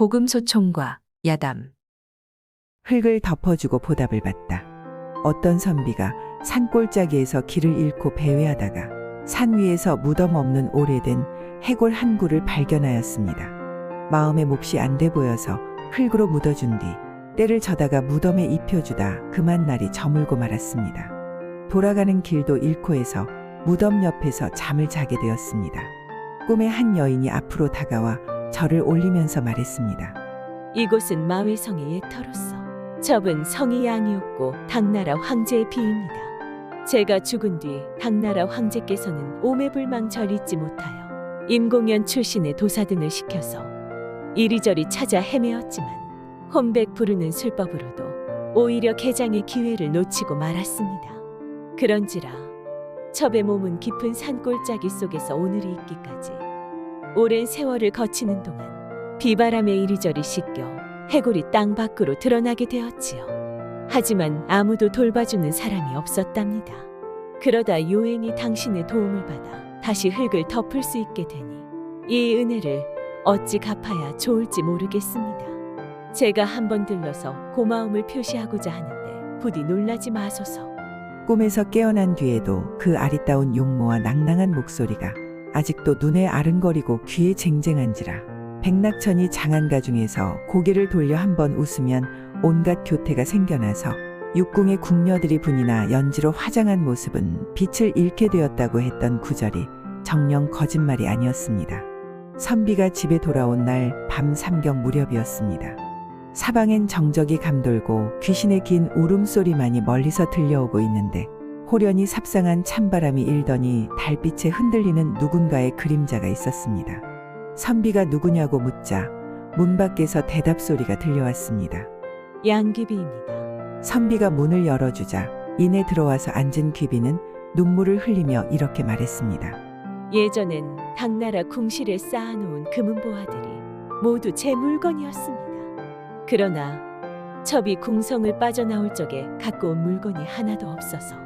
고금소총과 야담. 흙을 덮어주고 보답을 받다. 어떤 선비가 산골짜기에서 길을 잃고 배회하다가 산 위에서 무덤 없는 오래된 해골 한 구를 발견하였습니다. 마음에 몫이 안 돼 보여서 흙으로 묻어준 뒤 때를 저다가 무덤에 입혀주다 그만 날이 저물고 말았습니다. 돌아가는 길도 잃고 해서 무덤 옆에서 잠을 자게 되었습니다. 꿈에 한 여인이 앞으로 다가와 절을 올리면서 말했습니다. 이곳은 마외성의 옛터로서 접은 성이 양이었고 당나라 황제의 비입니다. 제가 죽은 뒤 당나라 황제께서는 오매불망 잊지 못하여 임공연 출신의 도사 등을 시켜서 이리저리 찾아 헤매었지만 혼백 부르는 술법으로도 오히려 개장의 기회를 놓치고 말았습니다. 그런지라 첩의 몸은 깊은 산골짜기 속에서 오늘이 있기까지 오랜 세월을 거치는 동안 비바람에 이리저리 씻겨 해골이 땅 밖으로 드러나게 되었지요. 하지만 아무도 돌봐주는 사람이 없었답니다. 그러다 요행이 당신의 도움을 받아 다시 흙을 덮을 수 있게 되니 이 은혜를 어찌 갚아야 좋을지 모르겠습니다. 제가 한번 들러서 고마움을 표시하고자 하는데 부디 놀라지 마소서. 꿈에서 깨어난 뒤에도 그 아리따운 용모와 낭낭한 목소리가 아직도 눈에 아른거리고 귀에 쟁쟁한지라 백낙천이 장안가 중에서 고개를 돌려 한번 웃으면 온갖 교태가 생겨나서 육궁의 궁녀들이 분이나 연지로 화장한 모습은 빛을 잃게 되었다고 했던 구절이 정녕 거짓말이 아니었습니다. 선비가 집에 돌아온 날 밤 삼경 무렵이었습니다. 사방엔 정적이 감돌고 귀신의 긴 울음소리만이 멀리서 들려오고 있는데 호련히 삽상한 찬바람이 일더니 달빛에 흔들리는 누군가의 그림자가 있었습니다. 선비가 누구냐고 묻자 문 밖에서 대답 소리가 들려왔습니다. 양귀비입니다. 선비가 문을 열어주자 이내 들어와서 앉은 귀비는 눈물을 흘리며 이렇게 말했습니다. 예전엔 당나라 궁실에 쌓아놓은 금은보화들이 모두 제 물건이었습니다. 그러나 첩이 궁성을 빠져나올 적에 갖고 온 물건이 하나도 없어서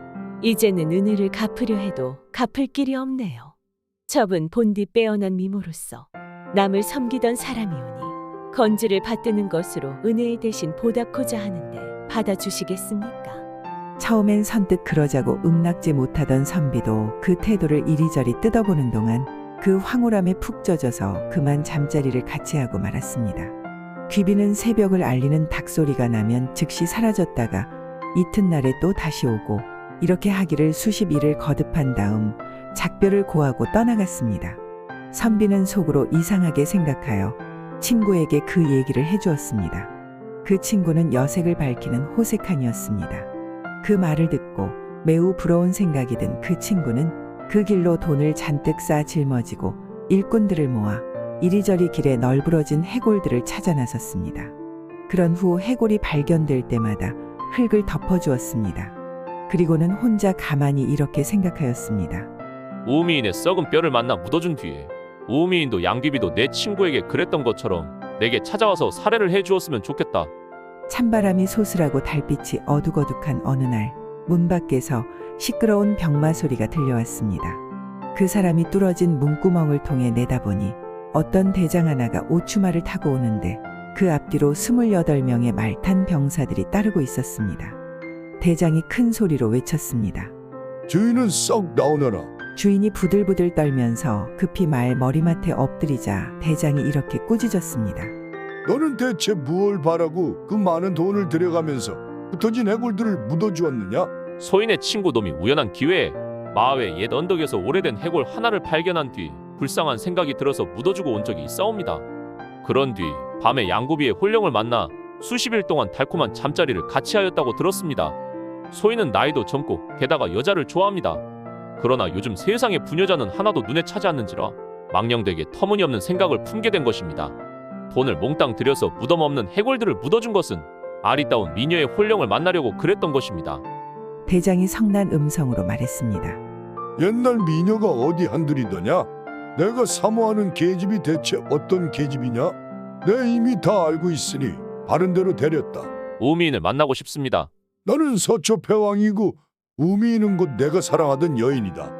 이제는 은혜를 갚으려 해도 갚을 길이 없네요. 첩은 본디 빼어난 미모로서 남을 섬기던 사람이오니 건지를 받드는 것으로 은혜의 대신 보답고자 하는데 받아주시겠습니까? 처음엔 선뜻 그러자고 응낙지 못하던 선비도 그 태도를 이리저리 뜯어보는 동안 그 황홀함에 푹 젖어서 그만 잠자리를 같이 하고 말았습니다. 귀비는 새벽을 알리는 닭소리가 나면 즉시 사라졌다가 이튿날에 또 다시 오고 이렇게 하기를 수십 일을 거듭한 다음 작별을 고하고 떠나갔습니다. 선비는 속으로 이상하게 생각하여 친구에게 그 얘기를 해주었습니다. 그 친구는 여색을 밝히는 호색한이었습니다. 그 말을 듣고 매우 부러운 생각이 든 그 친구는 그 길로 돈을 잔뜩 쌓아 짊어지고 일꾼들을 모아 이리저리 길에 널브러진 해골들을 찾아 나섰습니다. 그런 후 해골이 발견될 때마다 흙을 덮어주었습니다. 그리고는 혼자 가만히 이렇게 생각하였습니다. 우미인의 썩은 뼈를 만나 묻어준 뒤에 우미인도 양귀비도 내 친구에게 그랬던 것처럼 내게 찾아와서 살해를 해주었으면 좋겠다. 찬바람이 소슬하고 달빛이 어둑어둑한 어느 날 문 밖에서 시끄러운 병마 소리가 들려왔습니다. 그 사람이 뚫어진 문구멍을 통해 내다보니 어떤 대장 하나가 오추마를 타고 오는데 그 앞뒤로 28명의 말탄 병사들이 따르고 있었습니다. 대장이 큰 소리로 외쳤습니다. 주인은 썩 나오너라. 주인이 부들부들 떨면서 급히 말 머리맡에 엎드리자 대장이 이렇게 꾸짖었습니다. 너는 대체 무엇을 바라고 그 많은 돈을 들여가면서 흩어진 해골들을 묻어주었느냐? 소인의 친구 놈이 우연한 기회에 마을의 옛 언덕에서 오래된 해골 하나를 발견한 뒤 불쌍한 생각이 들어서 묻어주고 온 적이 있사옵니다. 그런 뒤 밤에 양구비의 홀령을 만나 수십 일 동안 달콤한 잠자리를 같이 하였다고 들었습니다. 소인은 나이도 젊고 게다가 여자를 좋아합니다. 그러나 요즘 세상의 부녀자는 하나도 눈에 차지 않는지라 망령되게 터무니없는 생각을 품게 된 것입니다. 돈을 몽땅 들여서 무덤 없는 해골들을 묻어준 것은 아리따운 미녀의 홀령을 만나려고 그랬던 것입니다. 대장이 성난 음성으로 말했습니다. 옛날 미녀가 어디 한둘이더냐? 내가 사모하는 계집이 대체 어떤 계집이냐? 내 이미 다 알고 있으니 바른 대로 데렸다. 우미인을 만나고 싶습니다. 나는 서초패왕이고 우미인은 곧 내가 사랑하던 여인이다.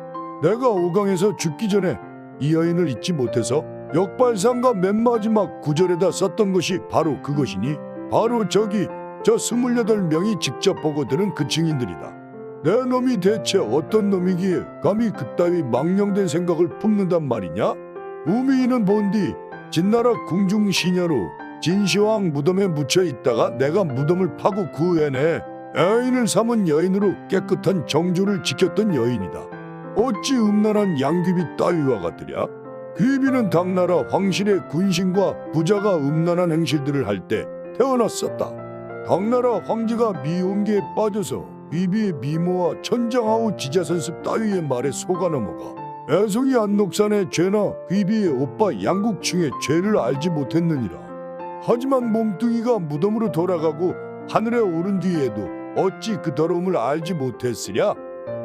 내가 오강에서 죽기 전에 이 여인을 잊지 못해서 역발상과 맨 마지막 구절에다 썼던 것이 바로 그것이니 바로 저기 저 28명이 직접 보고 들은 그 증인들이다. 내 놈이 대체 어떤 놈이기에 감히 그따위 망령된 생각을 품는단 말이냐? 우미인은 본디 진나라 궁중시녀로 진시황 무덤에 묻혀 있다가 내가 무덤을 파고 구해내 애인을 삼은 여인으로 깨끗한 정조를 지켰던 여인이다. 어찌 음란한 양귀비 따위와 같으랴? 귀비는 당나라 황실의 군신과 부자가 음란한 행실들을 할 때 태어났었다. 당나라 황제가 미혼계에 빠져서 귀비의 미모와 천장아우 지자선습 따위의 말에 속아 넘어가 애송이 안녹산의 죄나 귀비의 오빠 양국충의 죄를 알지 못했느니라. 하지만 몸뚱이가 무덤으로 돌아가고 하늘에 오른 뒤에도 어찌 그 더러움을 알지 못했으랴?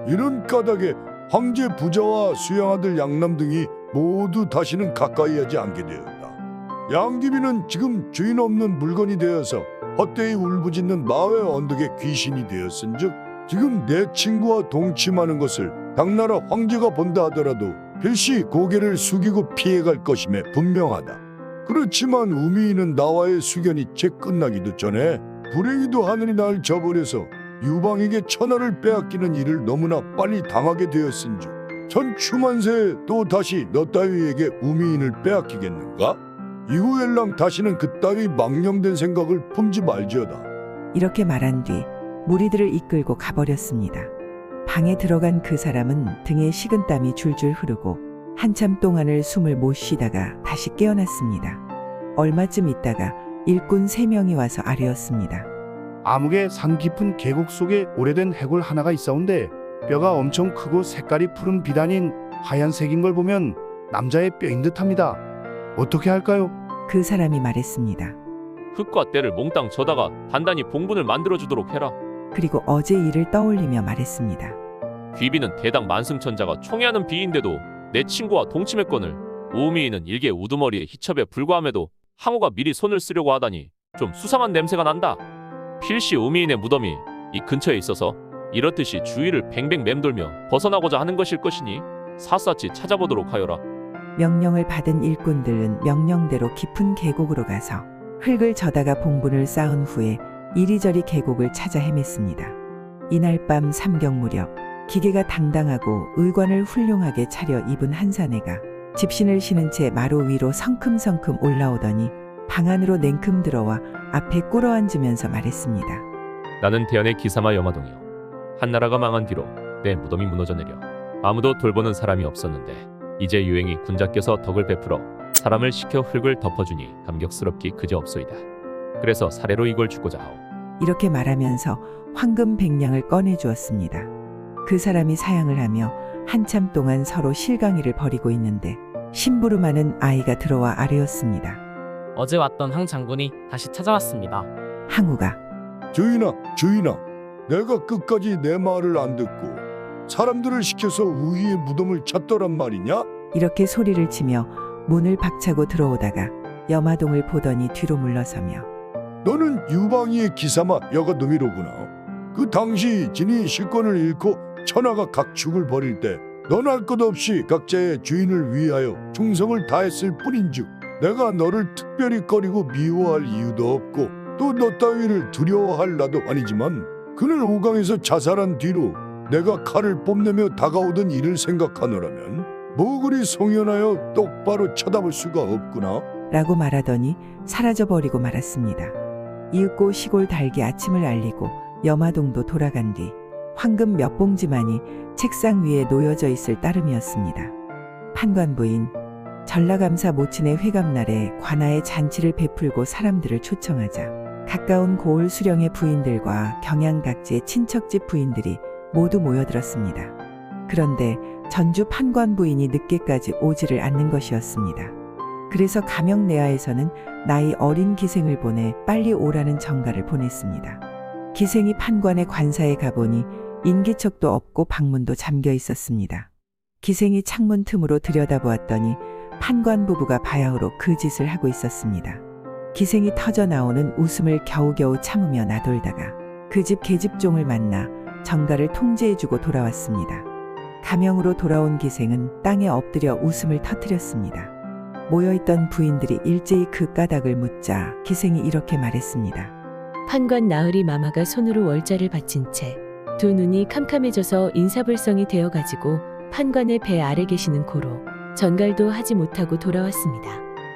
이런 까닭에 황제 부자와 수양아들 양남 등이 모두 다시는 가까이 하지 않게 되었다. 양귀비는 지금 주인 없는 물건이 되어서 헛되이 울부짖는 마의 언덕의 귀신이 되었은즉 지금 내 친구와 동침하는 것을 당나라 황제가 본다 하더라도 필시 고개를 숙이고 피해갈 것임에 분명하다. 그렇지만 우미인은 나와의 수견이 채 끝나기도 전에 불행히도 하늘이 날 저버려서 유방에게 천하를 빼앗기는 일을 너무나 빨리 당하게 되었은즉 천추만세에 또 다시 너 따위에게 우미인을 빼앗기겠는가? 이후엘랑 다시는 그 따위 망령된 생각을 품지 말지어다. 이렇게 말한 뒤 무리들을 이끌고 가버렸습니다. 방에 들어간 그 사람은 등에 식은땀이 줄줄 흐르고 한참 동안을 숨을 못 쉬다가 다시 깨어났습니다. 얼마쯤 있다가 일꾼 3명이 와서 아뢰었습니다. 암흑의 산 깊은 계곡 속에 오래된 해골 하나가 있사온데 뼈가 엄청 크고 색깔이 푸른 비단인 하얀색인 걸 보면 남자의 뼈인 듯합니다. 어떻게 할까요? 그 사람이 말했습니다. 흙과 때를 몽땅 져다가 단단히 봉분을 만들어주도록 해라. 그리고 어제 일을 떠올리며 말했습니다. 귀비는 대당 만승천자가 총애하는 비인데도 내 친구와 동침했거늘 우미인은 일개 우두머리의 희첩에 불과함에도 항우가 미리 손을 쓰려고 하다니 좀 수상한 냄새가 난다. 필시 우미인의 무덤이 이 근처에 있어서 이렇듯이 주위를 뱅뱅 맴돌며 벗어나고자 하는 것일 것이니 샅샅이 찾아보도록 하여라. 명령을 받은 일꾼들은 명령대로 깊은 계곡으로 가서 흙을 져다가 봉분을 쌓은 후에 이리저리 계곡을 찾아 헤맸습니다. 이날 밤 삼경 무렵 기계가 당당하고 의관을 훌륭하게 차려 입은 한 사내가 집신을 신은 채 마루 위로 성큼성큼 올라오더니 방 안으로 냉큼 들어와 앞에 꿇어앉으면서 말했습니다. 나는 대연의 기사마 여마동이요. 한나라가 망한 뒤로 내 무덤이 무너져 내려 아무도 돌보는 사람이 없었는데 이제 유행이 군자께서 덕을 베풀어 사람을 시켜 흙을 덮어주니 감격스럽기 그저없소이다. 그래서 사례로 이걸 주고자 하오. 이렇게 말하면서 황금 100냥을 꺼내주었습니다. 그 사람이 사양을 하며 한참 동안 서로 실강이를 벌이고 있는데 심부름하는 아이가 들어와 아뢰었습니다. 어제 왔던 황 장군이 다시 찾아왔습니다. 항우가 주인아, 내가 끝까지 내 말을 안 듣고 사람들을 시켜서 우희의 무덤을 찾더란 말이냐? 이렇게 소리를 치며 문을 박차고 들어오다가 여마동을 보더니 뒤로 물러서며 너는 유방이의 기사마 여가놈이로구나. 그 당시 진이 실권을 잃고 천하가 각축을 벌일 때 넌 할 것 없이 각자의 주인을 위하여 충성을 다했을 뿐인즉 내가 너를 특별히 꺼리고 미워할 이유도 없고 또 너 따위를 두려워할 나도 아니지만 그늘 오강에서 자살한 뒤로 내가 칼을 뽐내며 다가오던 이를 생각하노라면 뭐 그리 송연하여 똑바로 쳐다볼 수가 없구나. 라고 말하더니 사라져버리고 말았습니다. 이윽고 시골 달기 아침을 알리고 여마동도 돌아간 뒤 황금 몇 봉지만이 책상 위에 놓여져 있을 따름이었습니다. 판관부인 전라감사 모친의 회감날에 관아에 잔치를 베풀고 사람들을 초청하자 가까운 고을 수령의 부인들과 경양 각지의 친척집 부인들이 모두 모여들었습니다. 그런데 전주 판관부인이 늦게까지 오지를 않는 것이었습니다. 그래서 가명내하에서는 나이 어린 기생을 보내 빨리 오라는 정가를 보냈습니다. 기생이 판관의 관사에 가보니 인기척도 없고 방문도 잠겨 있었습니다. 기생이 창문 틈으로 들여다보았더니 판관 부부가 바야흐로 그 짓을 하고 있었습니다. 기생이 터져 나오는 웃음을 겨우겨우 참으며 나돌다가 그 집 계집종을 만나 정가를 통제해주고 돌아왔습니다. 가명으로 돌아온 기생은 땅에 엎드려 웃음을 터뜨렸습니다. 모여있던 부인들이 일제히 그 까닭을 묻자 기생이 이렇게 말했습니다. 판관 나으리 마마가 손으로 월자를 받친 채 두 눈이 캄캄해져서 인사불성이 되어가지고 판관의 배 아래 계시는 고로 전갈도 하지 못하고 돌아왔습니다.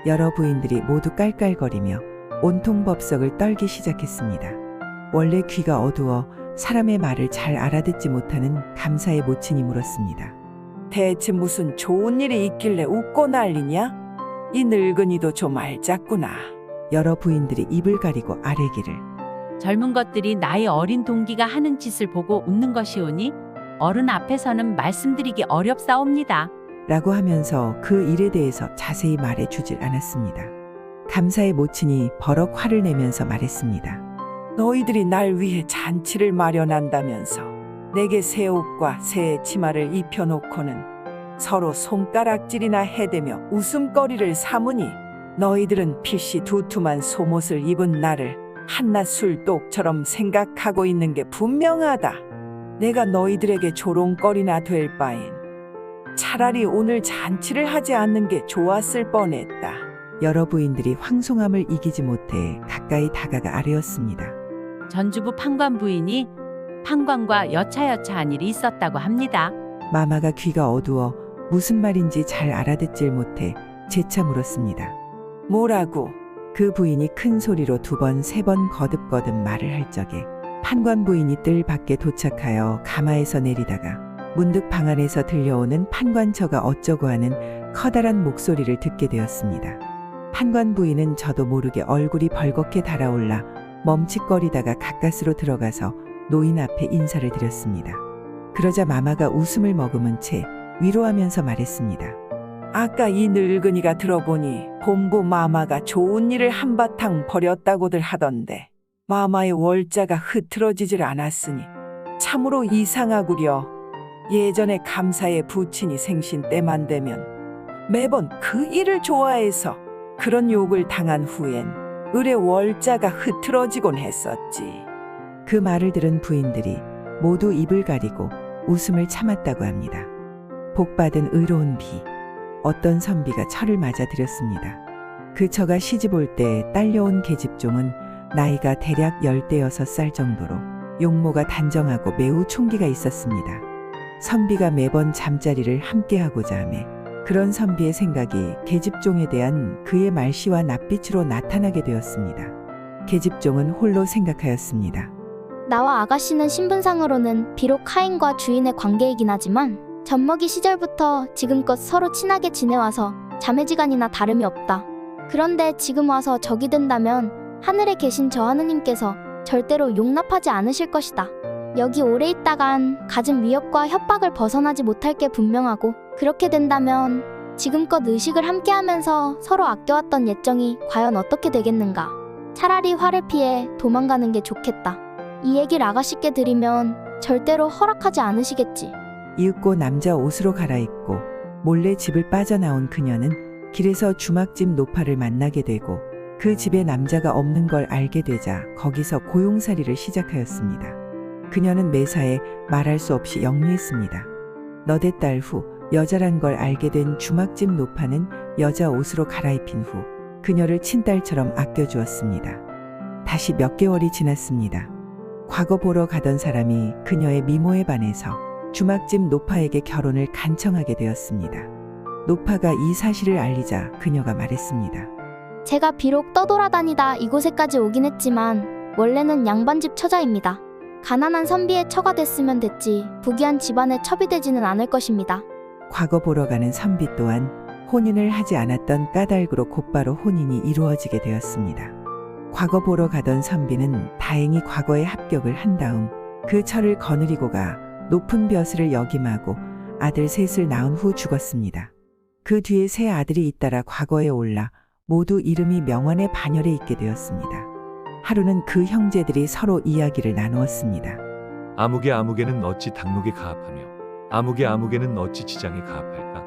여러 부인들이 모두 깔깔거리며 온통 법석을 떨기 시작했습니다. 원래 귀가 어두워 사람의 말을 잘 알아듣지 못하는 감사의 모친이 물었습니다. 대체 무슨 좋은 일이 있길래 웃고 난리냐? 이 늙은이도 좀 알잡구나. 여러 부인들이 입을 가리고 아뢰기를. 젊은 것들이 나이 어린 동기가 하는 짓을 보고 웃는 것이오니 어른 앞에서는 말씀드리기 어렵사옵니다. 라고 하면서 그 일에 대해서 자세히 말해주질 않았습니다. 감사의 모친이 버럭 화를 내면서 말했습니다. 너희들이 날 위해 잔치를 마련한다면서 내게 새 옷과 새 치마를 입혀놓고는 서로 손가락질이나 해대며 웃음거리를 삼으니 너희들은 필시 두툼한 속옷을 입은 나를 한낱 술독처럼 생각하고 있는 게 분명하다. 내가 너희들에게 조롱거리나 될 바엔 차라리 오늘 잔치를 하지 않는 게 좋았을 뻔했다. 여러 부인들이 황송함을 이기지 못해 가까이 다가가 아뢰었습니다. 전주부 판관 부인이 판관과 여차여차한 일이 있었다고 합니다. 마마가 귀가 어두워 무슨 말인지 잘 알아듣질 못해 재차 물었습니다. 뭐라고? 그 부인이 큰 소리로 2번, 3번 거듭거듭 말을 할 적에 판관 부인이 뜰 밖에 도착하여 가마에서 내리다가 문득 방 안에서 들려오는 판관처가 어쩌고 하는 커다란 목소리를 듣게 되었습니다. 판관 부인은 저도 모르게 얼굴이 벌겋게 달아올라 멈칫거리다가 가까스로 들어가서 노인 앞에 인사를 드렸습니다. 그러자 마마가 웃음을 머금은 채 위로하면서 말했습니다. 아까 이 늙은이가 들어보니 본부 마마가 좋은 일을 한바탕 벌였다고들 하던데 마마의 월자가 흐트러지질 않았으니 참으로 이상하구려. 예전에 감사의 부친이 생신 때만 되면 매번 그 일을 좋아해서 그런 욕을 당한 후엔 을의 월자가 흐트러지곤 했었지. 그 말을 들은 부인들이 모두 입을 가리고 웃음을 참았다고 합니다. 복받은 의로운 비. 어떤 선비가 철을 맞아들였습니다. 그 처가 시집올 때 딸려온 계집종은 나이가 대략 16살 정도로 용모가 단정하고 매우 총기가 있었습니다. 선비가 매번 잠자리를 함께하고자 하매 그런 선비의 생각이 계집종에 대한 그의 말씨와 낯빛으로 나타나게 되었습니다. 계집종은 홀로 생각하였습니다. 나와 아가씨는 신분상으로는 비록 하인과 주인의 관계이긴 하지만 젖먹이 시절부터 지금껏 서로 친하게 지내와서 자매지간이나 다름이 없다. 그런데 지금 와서 적이 된다면 하늘에 계신 저 하느님께서 절대로 용납하지 않으실 것이다. 여기 오래 있다간 갖은 위협과 협박을 벗어나지 못할 게 분명하고 그렇게 된다면 지금껏 의식을 함께하면서 서로 아껴왔던 옛정이 과연 어떻게 되겠는가. 차라리 화를 피해 도망가는 게 좋겠다. 이 얘기를 아가씨께 드리면 절대로 허락하지 않으시겠지. 이윽고 남자 옷으로 갈아입고 몰래 집을 빠져나온 그녀는 길에서 주막집 노파를 만나게 되고 그 집에 남자가 없는 걸 알게 되자 거기서 고용살이를 시작하였습니다. 그녀는 매사에 말할 수 없이 영리했습니다. 몇 해 딸 후 여자란 걸 알게 된 주막집 노파는 여자 옷으로 갈아입힌 후 그녀를 친딸처럼 아껴주었습니다. 다시 몇 개월이 지났습니다. 과거 보러 가던 사람이 그녀의 미모에 반해서 주막집 노파에게 결혼을 간청하게 되었습니다. 노파가 이 사실을 알리자 그녀가 말했습니다. 제가 비록 떠돌아다니다 이곳에까지 오긴 했지만 원래는 양반집 처자입니다. 가난한 선비의 처가 됐으면 됐지 부귀한 집안의 첩이 되지는 않을 것입니다. 과거 보러 가는 선비 또한 혼인을 하지 않았던 까닭으로 곧바로 혼인이 이루어지게 되었습니다. 과거 보러 가던 선비는 다행히 과거에 합격을 한 다음 그 처를 거느리고 가 높은 벼슬을 역임하고 아들 셋을 낳은 후 죽었습니다. 그 뒤에 세 아들이 잇따라 과거에 올라 모두 이름이 명원의 반열에 있게 되었습니다. 하루는 그 형제들이 서로 이야기를 나누었습니다. 아무개는 어찌 당록에 가합하며 아무개는 어찌 지장에 가합할까?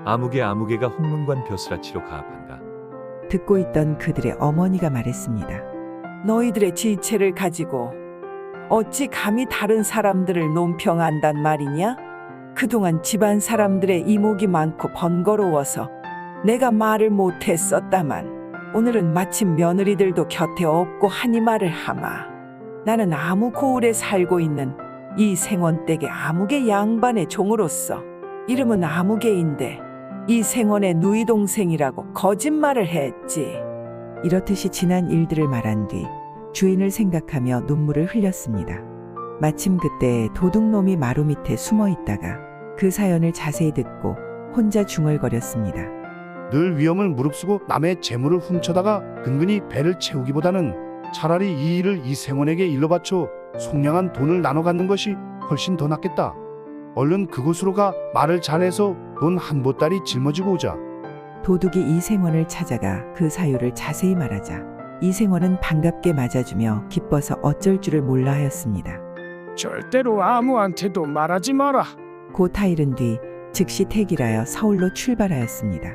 아무개가 홍문관 벼슬아치로 가합한다. 듣고 있던 그들의 어머니가 말했습니다. 너희들의 지체를 가지고 어찌 감히 다른 사람들을 논평한단 말이냐? 그동안 집안 사람들의 이목이 많고 번거로워서 내가 말을 못했었다만 오늘은 마침 며느리들도 곁에 없고 하니 말을 하마. 나는 아무 고을에 살고 있는 이 생원댁의 아무개 양반의 종으로서 이름은 아무개인데 이 생원의 누이 동생이라고 거짓말을 했지. 이렇듯이 지난 일들을 말한 뒤 주인을 생각하며 눈물을 흘렸습니다. 마침 그때 도둑놈이 마루 밑에 숨어 있다가 그 사연을 자세히 듣고 혼자 중얼거렸습니다. 늘 위험을 무릅쓰고 남의 재물을 훔쳐다가 근근히 배를 채우기보다는 차라리 이 일을 이생원에게 일러 바쳐 속량한 돈을 나눠 갖는 것이 훨씬 더 낫겠다. 얼른 그곳으로 가 말을 잘해서 돈 한 보따리 짊어지고 오자. 도둑이 이생원을 찾아가 그 사유를 자세히 말하자 이생원은 반갑게 맞아주며 기뻐서 어쩔 줄을 몰라 하였습니다. 절대로 아무한테도 말하지 마라. 곧 하이른 뒤 즉시 택일하여 서울로 출발하였습니다.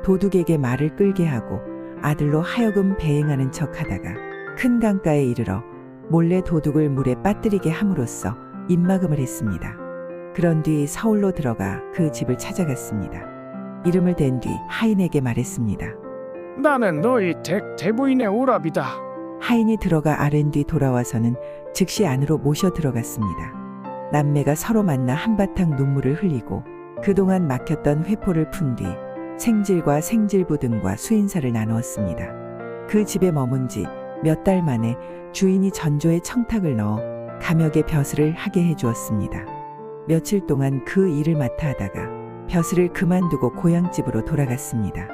도둑에게 말을 끌게 하고 아들로 하여금 배행하는 척하다가 큰 강가에 이르러 몰래 도둑을 물에 빠뜨리게 함으로써 입막음을 했습니다. 그런 뒤 서울로 들어가 그 집을 찾아갔습니다. 이름을 댄 뒤 하인에게 말했습니다. 나는 너희 댁 대부인의 오랍이다. 하인이 들어가 아랜 뒤 돌아와서는 즉시 안으로 모셔 들어갔습니다. 남매가 서로 만나 한바탕 눈물을 흘리고 그동안 막혔던 회포를 푼 뒤 생질과 생질부 등과 수인사를 나누었습니다. 그 집에 머문 지 몇 달 만에 주인이 전조에 청탁을 넣어 감역의 벼슬을 하게 해주었습니다. 며칠 동안 그 일을 맡아 하다가 벼슬을 그만두고 고향집으로 돌아갔습니다.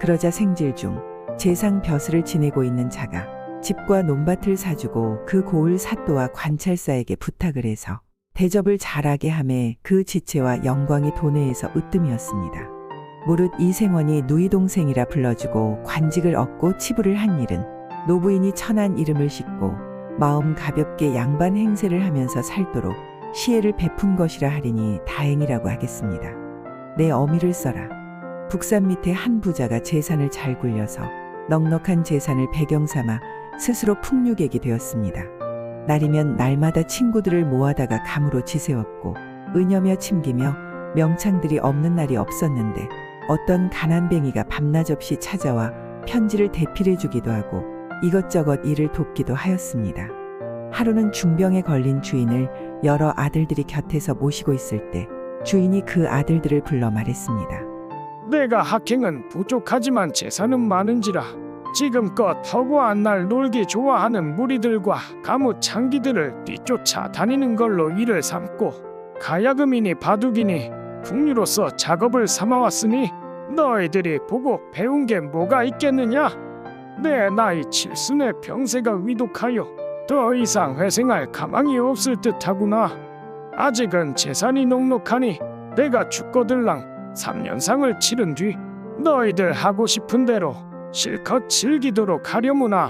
그러자 생질 중 재상 벼슬을 지내고 있는 자가 집과 논밭을 사주고 그 고을 사또와 관찰사에게 부탁을 해서 대접을 잘하게 하매 그 지체와 영광이 도내에서 으뜸이었습니다. 무릇 이생원이 누이 동생이라 불러주고 관직을 얻고 치부를 한 일은 노부인이 천한 이름을 싣고 마음 가볍게 양반 행세를 하면서 살도록 시혜를 베푼 것이라 하리니 다행이라고 하겠습니다. 내 어미를 써라. 북산 밑에 한 부자가 재산을 잘 굴려서 넉넉한 재산을 배경 삼아 스스로 풍류객이 되었습니다. 날이면 날마다 친구들을 모아다가 감으로 지새웠고 은여며 침기며 명창들이 없는 날이 없었는데 어떤 가난뱅이가 밤낮 없이 찾아와 편지를 대필해 주기도 하고 이것저것 일을 돕기도 하였습니다. 하루는 중병에 걸린 주인을 여러 아들들이 곁에서 모시고 있을 때 주인이 그 아들들을 불러 말했습니다. 내가 학행은 부족하지만 재산은 많은지라 지금껏 허구한 날 놀기 좋아하는 무리들과 가무 창기들을 뒤쫓아 다니는 걸로 일을 삼고 가야금이니 바둑이니 풍류로서 작업을 삼아왔으니 너희들이 보고 배운 게 뭐가 있겠느냐? 내 나이 칠순의 병세가 위독하여 더 이상 회생할 가망이 없을 듯하구나. 아직은 재산이 넉넉하니 내가 죽거들랑 3년상을 치른 뒤 너희들 하고 싶은 대로 실컷 즐기도록 하려무나.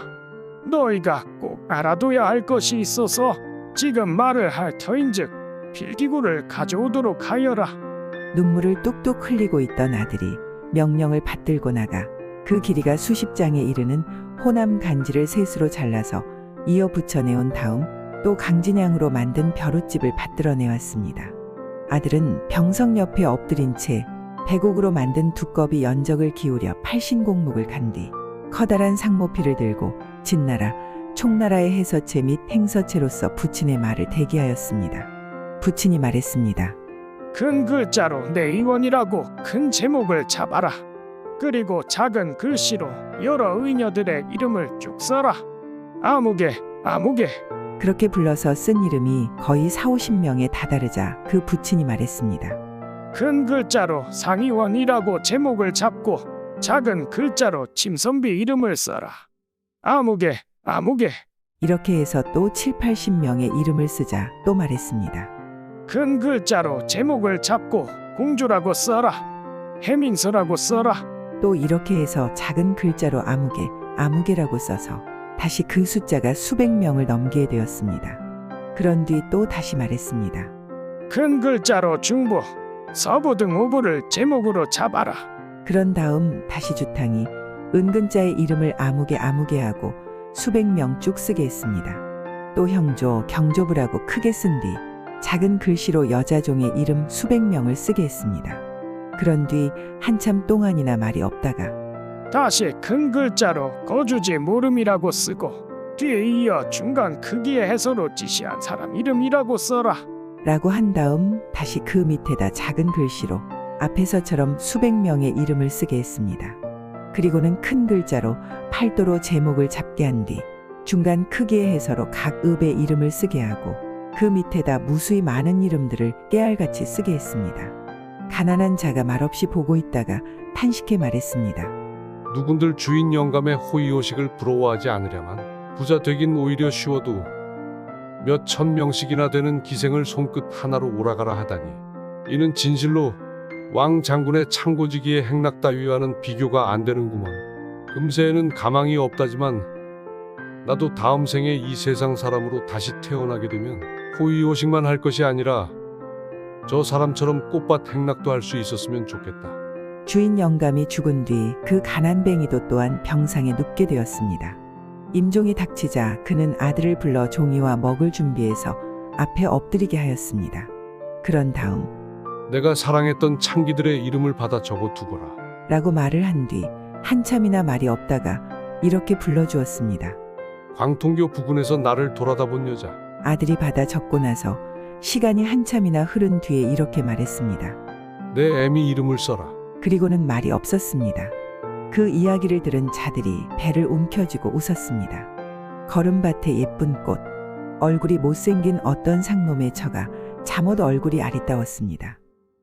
너희가 꼭 알아둬야 할 것이 있어서 지금 말을 할 터인즉 필기구를 가져오도록 하여라. 눈물을 뚝뚝 흘리고 있던 아들이 명령을 받들고 나가 그 길이가 수십 장에 이르는 호남 간지를 셋으로 잘라서 이어 붙여내온 다음 또 강진양으로 만든 벼룻집을 받들어내왔습니다. 아들은 병석 옆에 엎드린 채 배곡으로 만든 두꺼비 연적을 기울여 팔신공목을 간 뒤 커다란 상모피를 들고 진나라, 총나라의 해서체 및 행서체로서 부친의 말을 대기하였습니다. 부친이 말했습니다. 큰 글자로 내의원이라고 큰 제목을 잡아라. 그리고 작은 글씨로 여러 의녀들의 이름을 쭉 써라. 아무개, 아무개. 그렇게 불러서 쓴 이름이 거의 40~50명에 다다르자 그 부친이 말했습니다. 큰 글자로 상의원이라고 제목을 잡고 작은 글자로 침선비 이름을 써라. 아무개, 아무개. 이렇게 해서 또 70~80명의 이름을 쓰자 또 말했습니다. 큰 글자로 제목을 잡고 공주라고 써라. 해민서라고 써라. 또 이렇게 해서 작은 글자로 아무개, 아무개라고 써서 다시 그 숫자가 수백 명을 넘게 되었습니다. 그런 뒤 또 다시 말했습니다. 큰 글자로 중부, 서부 등 오부를 제목으로 잡아라. 그런 다음 다시 주탕이 은근자의 이름을 아무개 아무개 하고 수백 명 쭉 쓰게 했습니다. 또 형조, 경조부라고 크게 쓴 뒤 작은 글씨로 여자종의 이름 수백 명을 쓰게 했습니다. 그런 뒤 한참 동안이나 말이 없다가 다시 큰 글자로 거주지 모름이라고 쓰고 뒤에 이어 중간 크기의 해서로 지시한 사람 이름이라고 써라. 라고 한 다음 다시 그 밑에다 작은 글씨로 앞에서처럼 수백 명의 이름을 쓰게 했습니다. 그리고는 큰 글자로 팔도로 제목을 잡게 한 뒤 중간 크기의 해서로 각 읍의 이름을 쓰게 하고 그 밑에다 무수히 많은 이름들을 깨알같이 쓰게 했습니다. 가난한 자가 말없이 보고 있다가 탄식해 말했습니다. 누군들 주인 영감의 호의호식을 부러워하지 않으려면 부자 되긴 오히려 쉬워도 몇 천 명씩이나 되는 기생을 손끝 하나로 오라가라 하다니 이는 진실로 왕 장군의 창고지기의 행락 따위와는 비교가 안 되는구먼. 금세에는 가망이 없다지만 나도 다음 생에 이 세상 사람으로 다시 태어나게 되면 호의호식만 할 것이 아니라 저 사람처럼 꽃밭 행락도 할 수 있었으면 좋겠다. 주인 영감이 죽은 뒤 그 가난뱅이도 또한 병상에 눕게 되었습니다. 임종이 닥치자 그는 아들을 불러 종이와 먹을 준비해서 앞에 엎드리게 하였습니다. 그런 다음 내가 사랑했던 창기들의 이름을 받아 적어 두거라. 라고 말을 한 뒤 한참이나 말이 없다가 이렇게 불러주었습니다. 광통교 부근에서 나를 돌아다 본 여자. 아들이 받아 적고 나서 시간이 한참이나 흐른 뒤에 이렇게 말했습니다. 내 애미 이름을 써라. 그리고는 말이 없었습니다. 그 이야기를 들은 자들이 배를 움켜쥐고 웃었습니다. 걸음밭에 예쁜 꽃, 얼굴이 못생긴 어떤 상놈의 처가 잠옷 얼굴이 아리따웠습니다.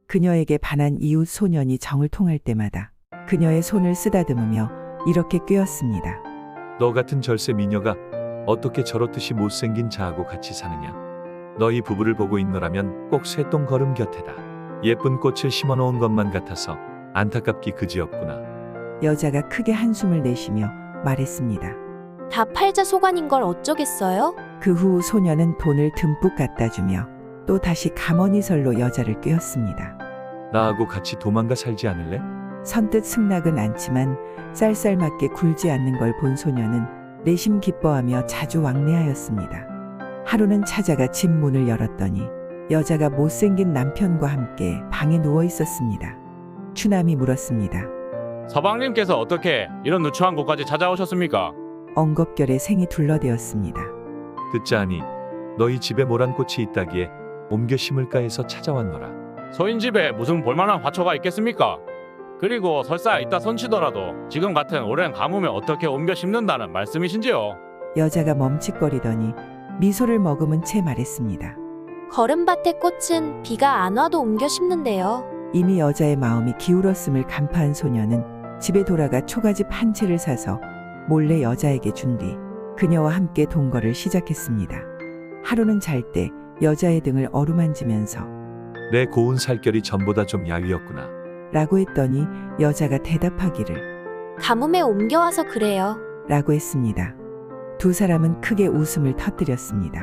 그녀에게 반한 이웃 소년이 정을 통할 때마다 그녀의 손을 쓰다듬으며 이렇게 꾀었습니다. 너 같은 절세 미녀가 어떻게 저렇듯이 못생긴 자하고 같이 사느냐. 너희 부부를 보고 있노라면 꼭 쇠똥 걸음 곁에다 예쁜 꽃을 심어놓은 것만 같아서 안타깝기 그지없구나. 여자가 크게 한숨을 내쉬며 말했습니다. 다 팔자 소관인 걸 어쩌겠어요? 그 후 소녀는 돈을 듬뿍 갖다 주며 또 다시 가머니설로 여자를 꾀었습니다. 나하고 같이 도망가 살지 않을래? 선뜻 승낙은 않지만 쌀쌀맞게 굴지 않는 걸 본 소녀는 내심 기뻐하며 자주 왕래하였습니다. 하루는 찾아가 집 문을 열었더니 여자가 못생긴 남편과 함께 방에 누워 있었습니다. 추남이 물었습니다. 서방님께서 어떻게 이런 누추한 곳까지 찾아오셨습니까? 엉겁결에 생이 둘러대었습니다. 듣자하니 너희 집에 모란꽃이 있다기에 옮겨 심을까 해서 찾아왔노라. 소인집에 무슨 볼만한 화초가 있겠습니까? 그리고 설사 있다 손치더라도 지금 같은 오랜 가뭄에 어떻게 옮겨 심는다는 말씀이신지요? 여자가 멈칫거리더니 미소를 머금은 채 말했습니다. 걸음밭의 꽃은 비가 안 와도 옮겨 심는데요. 이미 여자의 마음이 기울었음을 간파한 소녀는 집에 돌아가 초가집 한 채를 사서 몰래 여자에게 준 뒤 그녀와 함께 동거를 시작했습니다. 하루는 잘 때 여자의 등을 어루만지면서 내 고운 살결이 전보다 좀 야위었구나. 라고 했더니 여자가 대답하기를 가뭄에 옮겨와서 그래요. 라고 했습니다. 두 사람은 크게 웃음을 터뜨렸습니다.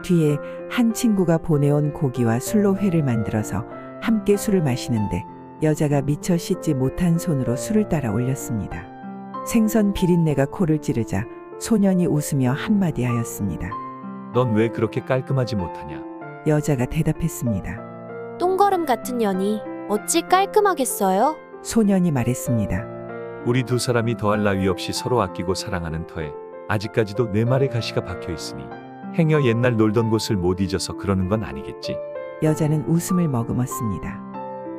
뒤에 한 친구가 보내온 고기와 술로 회를 만들어서 함께 술을 마시는데 여자가 미처 씻지 못한 손으로 술을 따라 올렸습니다. 생선 비린내가 코를 찌르자 소년이 웃으며 한마디 하였습니다. 넌 왜 그렇게 깔끔하지 못하냐? 여자가 대답했습니다. 똥걸음 같은 년이 어찌 깔끔하겠어요? 소년이 말했습니다. 우리 두 사람이 더할 나위 없이 서로 아끼고 사랑하는 터에 아직까지도 내 말에 가시가 박혀 있으니 행여 옛날 놀던 곳을 못 잊어서 그러는 건 아니겠지? 여자는 웃음을 머금었습니다.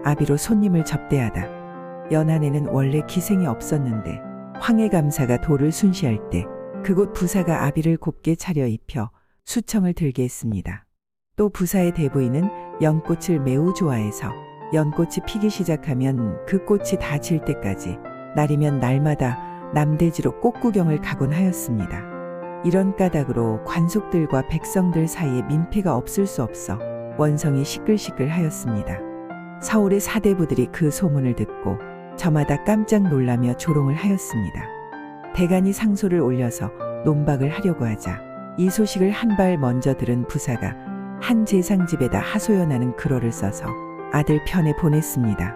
아비로 손님을 접대하다 연안에는 원래 기생이 없었는데 황해감사가 돌을 순시할 때 그곳 부사가 아비를 곱게 차려입혀 수청을 들게 했습니다. 또 부사의 대부인은 연꽃을 매우 좋아해서 연꽃이 피기 시작하면 그 꽃이 다 질 때까지 날이면 날마다 남대지로 꽃구경을 가곤 하였습니다. 이런 까닭으로 관속들과 백성들 사이에 민폐가 없을 수 없어 원성이 시끌시끌하였습니다. 서울의 사대부들이 그 소문을 듣고 저마다 깜짝 놀라며 조롱을 하였습니다. 대간이 상소를 올려서 논박을 하려고 하자 이 소식을 한 발 먼저 들은 부사가 한 재상집에다 하소연하는 글호를 써서 아들 편에 보냈습니다.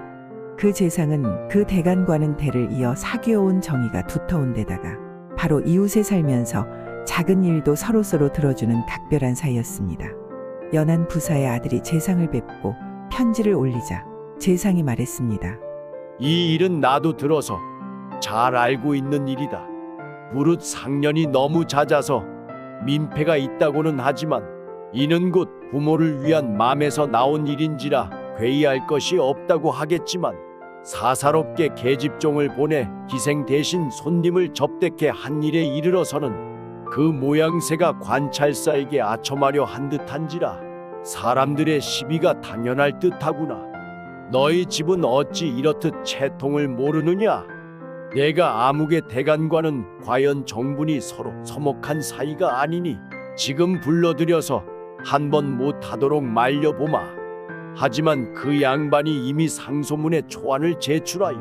그 재상은 그 대간과는 대를 이어 사귀어온 정의가 두터운 데다가 바로 이웃에 살면서 작은 일도 서로서로 들어주는 각별한 사이였습니다. 연안 부사의 아들이 재상을 뵙고 편지를 올리자 재상이 말했습니다. 이 일은 나도 들어서 잘 알고 있는 일이다. 무릇 상년이 너무 잦아서 민폐가 있다고는 하지만 이는 곧 부모를 위한 맘에서 나온 일인지라 괴이할 것이 없다고 하겠지만 사사롭게 계집종을 보내 기생 대신 손님을 접대케 한 일에 이르러서는 그 모양새가 관찰사에게 아첨하려 한 듯한지라 사람들의 시비가 당연할 듯하구나. 너희 집은 어찌 이렇듯 채통을 모르느냐? 내가 암흑의 대간과는 과연 정분이 서로 서먹한 사이가 아니니 지금 불러들여서 한번 못하도록 말려보마. 하지만 그 양반이 이미 상소문에 초안을 제출하여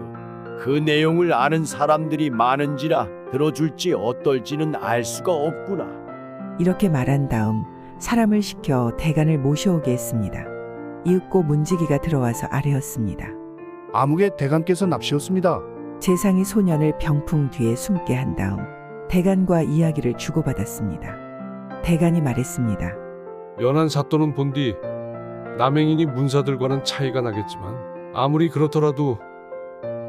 그 내용을 아는 사람들이 많은지라 들어줄지 어떨지는 알 수가 없구나. 이렇게 말한 다음 사람을 시켜 대간을 모셔오게 했습니다. 이윽고 문지기가 들어와서 아뢰었습니다. 암흑의 대간께서 납시었습니다. 재상이 소년을 병풍 뒤에 숨게 한 다음 대간과 이야기를 주고받았습니다. 대간이 말했습니다. 연한 사또는 본디 남행인이 문사들과는 차이가 나겠지만 아무리 그렇더라도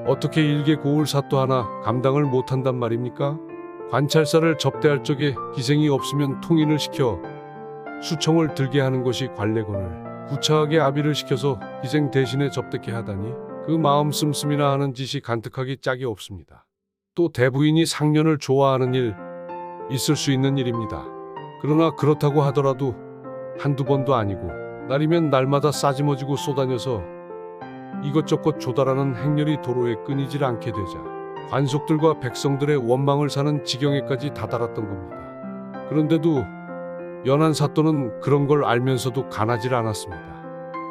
어떻게 일개 고을 사또 하나 감당을 못한단 말입니까? 관찰사를 접대할 적에 기생이 없으면 통인을 시켜 수청을 들게 하는 것이 관례건을 구차하게 아비를 시켜서 기생 대신에 접대케 하다니 그 마음 씀씀이나 하는 짓이 간특하기 짝이 없습니다. 또 대부인이 상년을 좋아하는 일 있을 수 있는 일입니다. 그러나 그렇다고 하더라도 한두 번도 아니고 날이면 날마다 싸지머지고 쏘다녀서 이것저것 조달하는 행렬이 도로에 끊이질 않게 되자 관속들과 백성들의 원망을 사는 지경에까지 다다랐던 겁니다. 그런데도 연한 사또는 그런 걸 알면서도 가나질 않았습니다.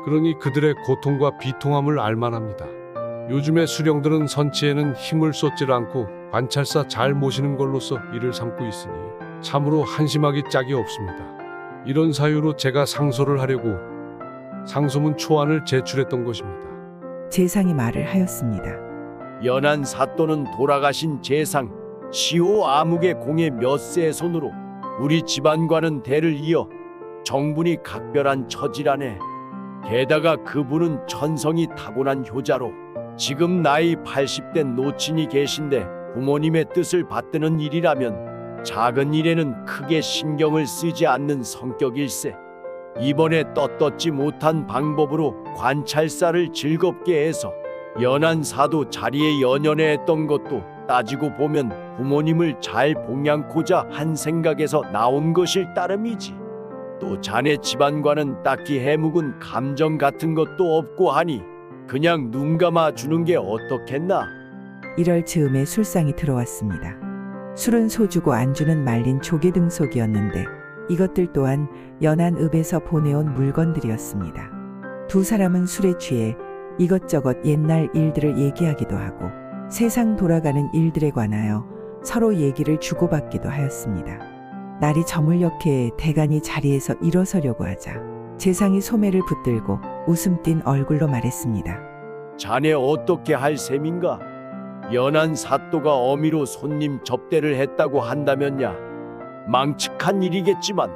그러니 그들의 고통과 비통함을 알만합니다. 요즘의 수령들은 선치에는 힘을 쏟질 않고 관찰사 잘 모시는 걸로써 일을 삼고 있으니 참으로 한심하기 짝이 없습니다. 이런 사유로 제가 상소를 하려고 상소문 초안을 제출했던 것입니다. 재상이 말을 하였습니다. 연한 사또는 돌아가신 재상 시호 암흑의 공의 몇 세의 손으로 우리 집안과는 대를 이어 정분이 각별한 처지라네. 게다가 그분은 천성이 타고난 효자로 지금 나이 80된 노친이 계신데 부모님의 뜻을 받드는 일이라면 작은 일에는 크게 신경을 쓰지 않는 성격일세. 이번에 떳떳지 못한 방법으로 관찰사를 즐겁게 해서 연한 사도 자리에 연연해 했던 것도 따지고 보면 부모님을 잘 봉양코자 한 생각에서 나온 것일 따름이지. 또 자네 집안과는 딱히 해묵은 감정 같은 것도 없고 하니 그냥 눈 감아 주는 게 어떻겠나? 이럴 즈음에 술상이 들어왔습니다. 술은 소주고 안주는 말린 조개 등속이었는데 이것들 또한 연한 읍에서 보내온 물건들이었습니다. 두 사람은 술에 취해 이것저것 옛날 일들을 얘기하기도 하고 세상 돌아가는 일들에 관하여 서로 얘기를 주고받기도 하였습니다. 날이 저물녘에 대간이 자리에서 일어서려고 하자 재상이 소매를 붙들고 웃음 띤 얼굴로 말했습니다. 자네 어떻게 할 셈인가? 연한 사또가 어미로 손님 접대를 했다고 한다면야 망측한 일이겠지만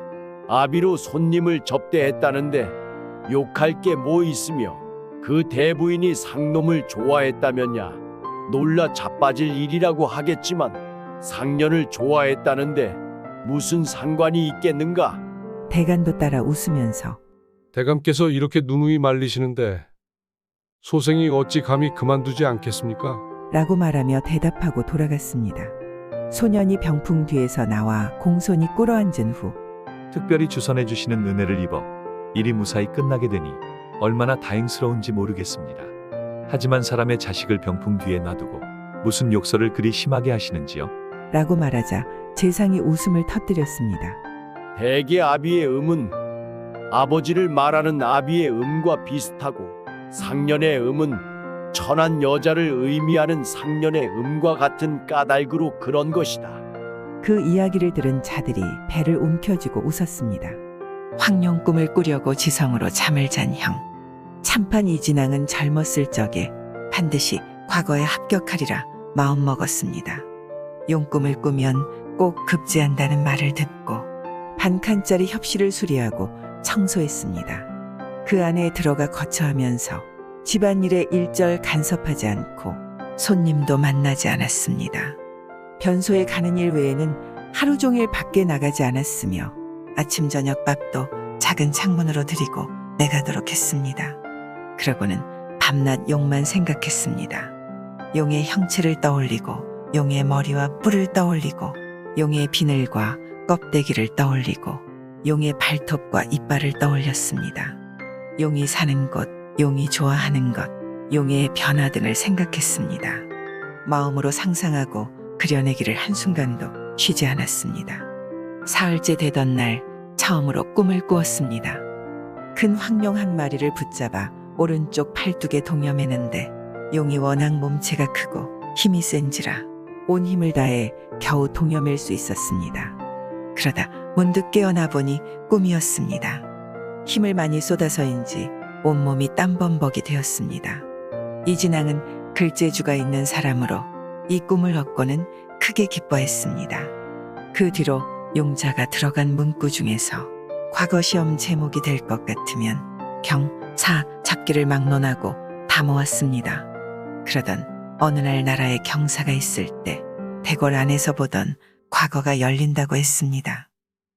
아비로 손님을 접대했다는데 욕할 게 뭐 있으며 그 대부인이 상놈을 좋아했다면야 놀라 자빠질 일이라고 하겠지만 상년을 좋아했다는데 무슨 상관이 있겠는가? 대간도 따라 웃으면서 대감께서 이렇게 누누이 말리시는데 소생이 어찌 감히 그만두지 않겠습니까? 라고 말하며 대답하고 돌아갔습니다. 소년이 병풍 뒤에서 나와 공손히 꿇어앉은 후 특별히 주선해 주시는 은혜를 입어 일이 무사히 끝나게 되니 얼마나 다행스러운지 모르겠습니다. 하지만 사람의 자식을 병풍 뒤에 놔두고 무슨 욕설을 그리 심하게 하시는지요? 라고 말하자 재상이 웃음을 터뜨렸습니다. 대개 아비의 음은 아버지를 말하는 아비의 음과 비슷하고 상년의 음은 천한 여자를 의미하는 상년의 음과 같은 까닭으로 그런 것이다. 그 이야기를 들은 자들이 배를 움켜쥐고 웃었습니다. 황룡 꿈을 꾸려고 지성으로 잠을 잔 형. 참판 이진왕은 젊었을 적에 반드시 과거에 합격하리라 마음먹었습니다. 용꿈을 꾸면 꼭 급제한다는 말을 듣고 반칸짜리 협실을 수리하고 청소했습니다. 그 안에 들어가 거처하면서 집안일에 일절 간섭하지 않고 손님도 만나지 않았습니다. 변소에 가는 일 외에는 하루 종일 밖에 나가지 않았으며 아침 저녁 밥도 작은 창문으로 드리고 내가도록 했습니다. 그러고는 밤낮 용만 생각했습니다. 용의 형체를 떠올리고 용의 머리와 뿔을 떠올리고 용의 비늘과 껍데기를 떠올리고 용의 발톱과 이빨을 떠올렸습니다. 용이 사는 곳, 용이 좋아하는 것, 용의 변화 등을 생각했습니다. 마음으로 상상하고 그려내기를 한순간도 쉬지 않았습니다. 사흘째 되던 날 처음으로 꿈을 꾸었습니다. 큰 황룡 한 마리를 붙잡아 오른쪽 팔뚝에 동여매는데 용이 워낙 몸체가 크고 힘이 센지라 온 힘을 다해 겨우 동여맬 수 있었습니다. 그러다 문득 깨어나 보니 꿈이었습니다. 힘을 많이 쏟아서인지 온몸이 땀범벅이 되었습니다. 이진왕은 글재주가 있는 사람으로 이 꿈을 얻고는 크게 기뻐했습니다. 그 뒤로 용자가 들어간 문구 중에서 과거 시험 제목이 될 것 같으면 경, 사, 잡기를 막론하고 다 모았습니다. 그러던 어느 날 나라에 경사가 있을 때 대궐 안에서 보던 과거가 열린다고 했습니다.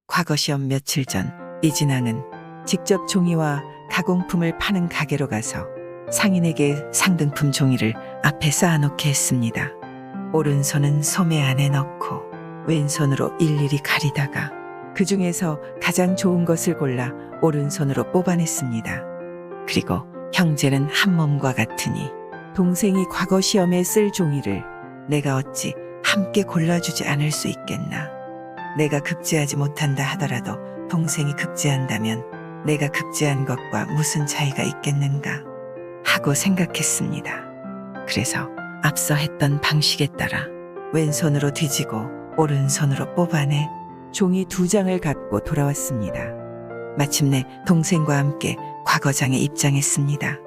과거 시험 며칠 전 이진왕은 직접 종이와 가공품을 파는 가게로 가서 상인에게 상등품 종이를 앞에 쌓아놓게 했습니다. 오른손은 소매 안에 넣고 왼손으로 일일이 가리다가 그 중에서 가장 좋은 것을 골라 오른손으로 뽑아냈습니다. 그리고 형제는 한 몸과 같으니 동생이 과거 시험에 쓸 종이를 내가 어찌 함께 골라주지 않을 수 있겠나. 내가 급제하지 못한다 하더라도 동생이 급제한다면 내가 급제한 것과 무슨 차이가 있겠는가 하고 생각했습니다. 그래서 앞서 했던 방식에 따라 왼손으로 뒤지고 오른손으로 뽑아내 종이 2장을 갖고 돌아왔습니다. 마침내 동생과 함께 과거장에 입장했습니다.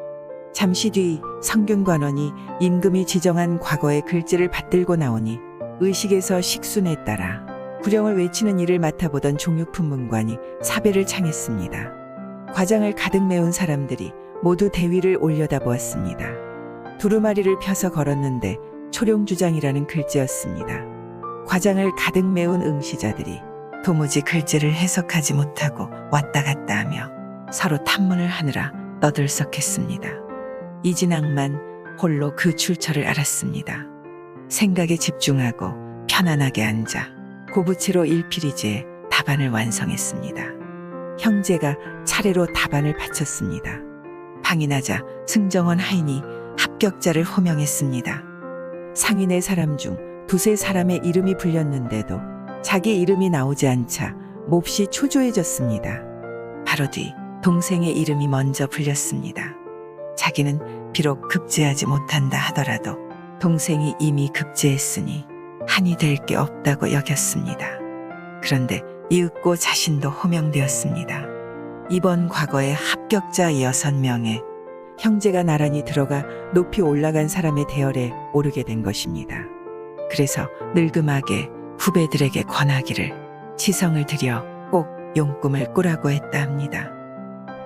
잠시 뒤 성균관원이 임금이 지정한 과거의 글자를 받들고 나오니 의식에서 식순에 따라 구령을 외치는 일을 맡아보던 종육품 문관이 사배를 창했습니다. 과장을 가득 메운 사람들이 모두 대위를 올려다보았습니다. 두루마리를 펴서 걸었는데 초룡주장이라는 글자였습니다. 과장을 가득 메운 응시자들이 도무지 글자를 해석하지 못하고 왔다 갔다 하며 서로 탐문을 하느라 떠들썩했습니다. 이진왕만 홀로 그 출처를 알았습니다. 생각에 집중하고 편안하게 앉아 고부채로 일필이지에 답안을 완성했습니다. 형제가 차례로 답안을 바쳤습니다. 방이 나자 승정원 하인이 합격자를 호명했습니다. 상위 4사람 중 2-3사람의 이름이 불렸는데도 자기 이름이 나오지 않자 몹시 초조해졌습니다. 바로 뒤 동생의 이름이 먼저 불렸습니다. 자기는 비록 급제하지 못한다 하더라도 동생이 이미 급제했으니 한이 될 게 없다고 여겼습니다. 그런데 이윽고 자신도 호명되었습니다. 이번 과거의 합격자 6명에 형제가 나란히 들어가 높이 올라간 사람의 대열에 오르게 된 것입니다. 그래서 늙음하게 후배들에게 권하기를 치성을 들여 꼭 용꿈을 꾸라고 했다 합니다.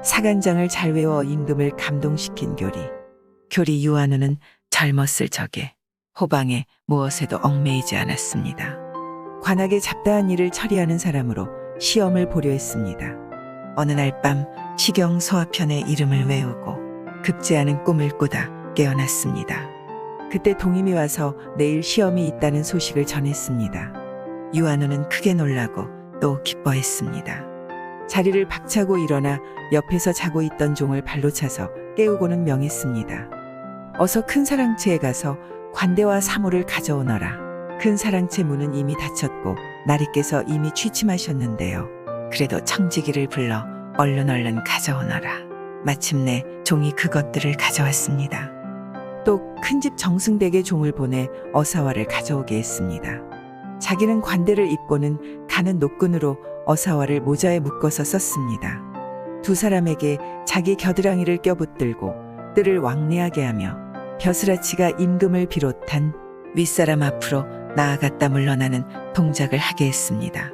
사간장을 잘 외워 임금을 감동시킨 교리 유한우는 젊었을 적에 호방에 무엇에도 얽매이지 않았습니다. 관하게 잡다한 일을 처리하는 사람으로 시험을 보려 했습니다. 어느 날 밤 시경 소화편의 이름을 외우고 급제하는 꿈을 꾸다 깨어났습니다. 그때 동임이 와서 내일 시험이 있다는 소식을 전했습니다. 유한우는 크게 놀라고 또 기뻐했습니다. 자리를 박차고 일어나 옆에서 자고 있던 종을 발로 차서 깨우고는 명했습니다. 어서 큰 사랑채에 가서 관대와 사물을 가져오너라. 큰 사랑채 문은 이미 닫혔고 나리께서 이미 취침하셨는데요. 그래도 청지기를 불러 얼른 가져오너라. 마침내 종이 그것들을 가져왔습니다. 또 큰집 정승댁의 종을 보내 어사화를 가져오게 했습니다. 자기는 관대를 입고는 가는 노끈으로 어사화를 모자에 묶어서 썼습니다. 2사람에게 자기 겨드랑이를 껴붙들고 뜰을 왕래하게 하며 벼슬아치가 임금을 비롯한 윗사람 앞으로 나아갔다 물러나는 동작을 하게 했습니다.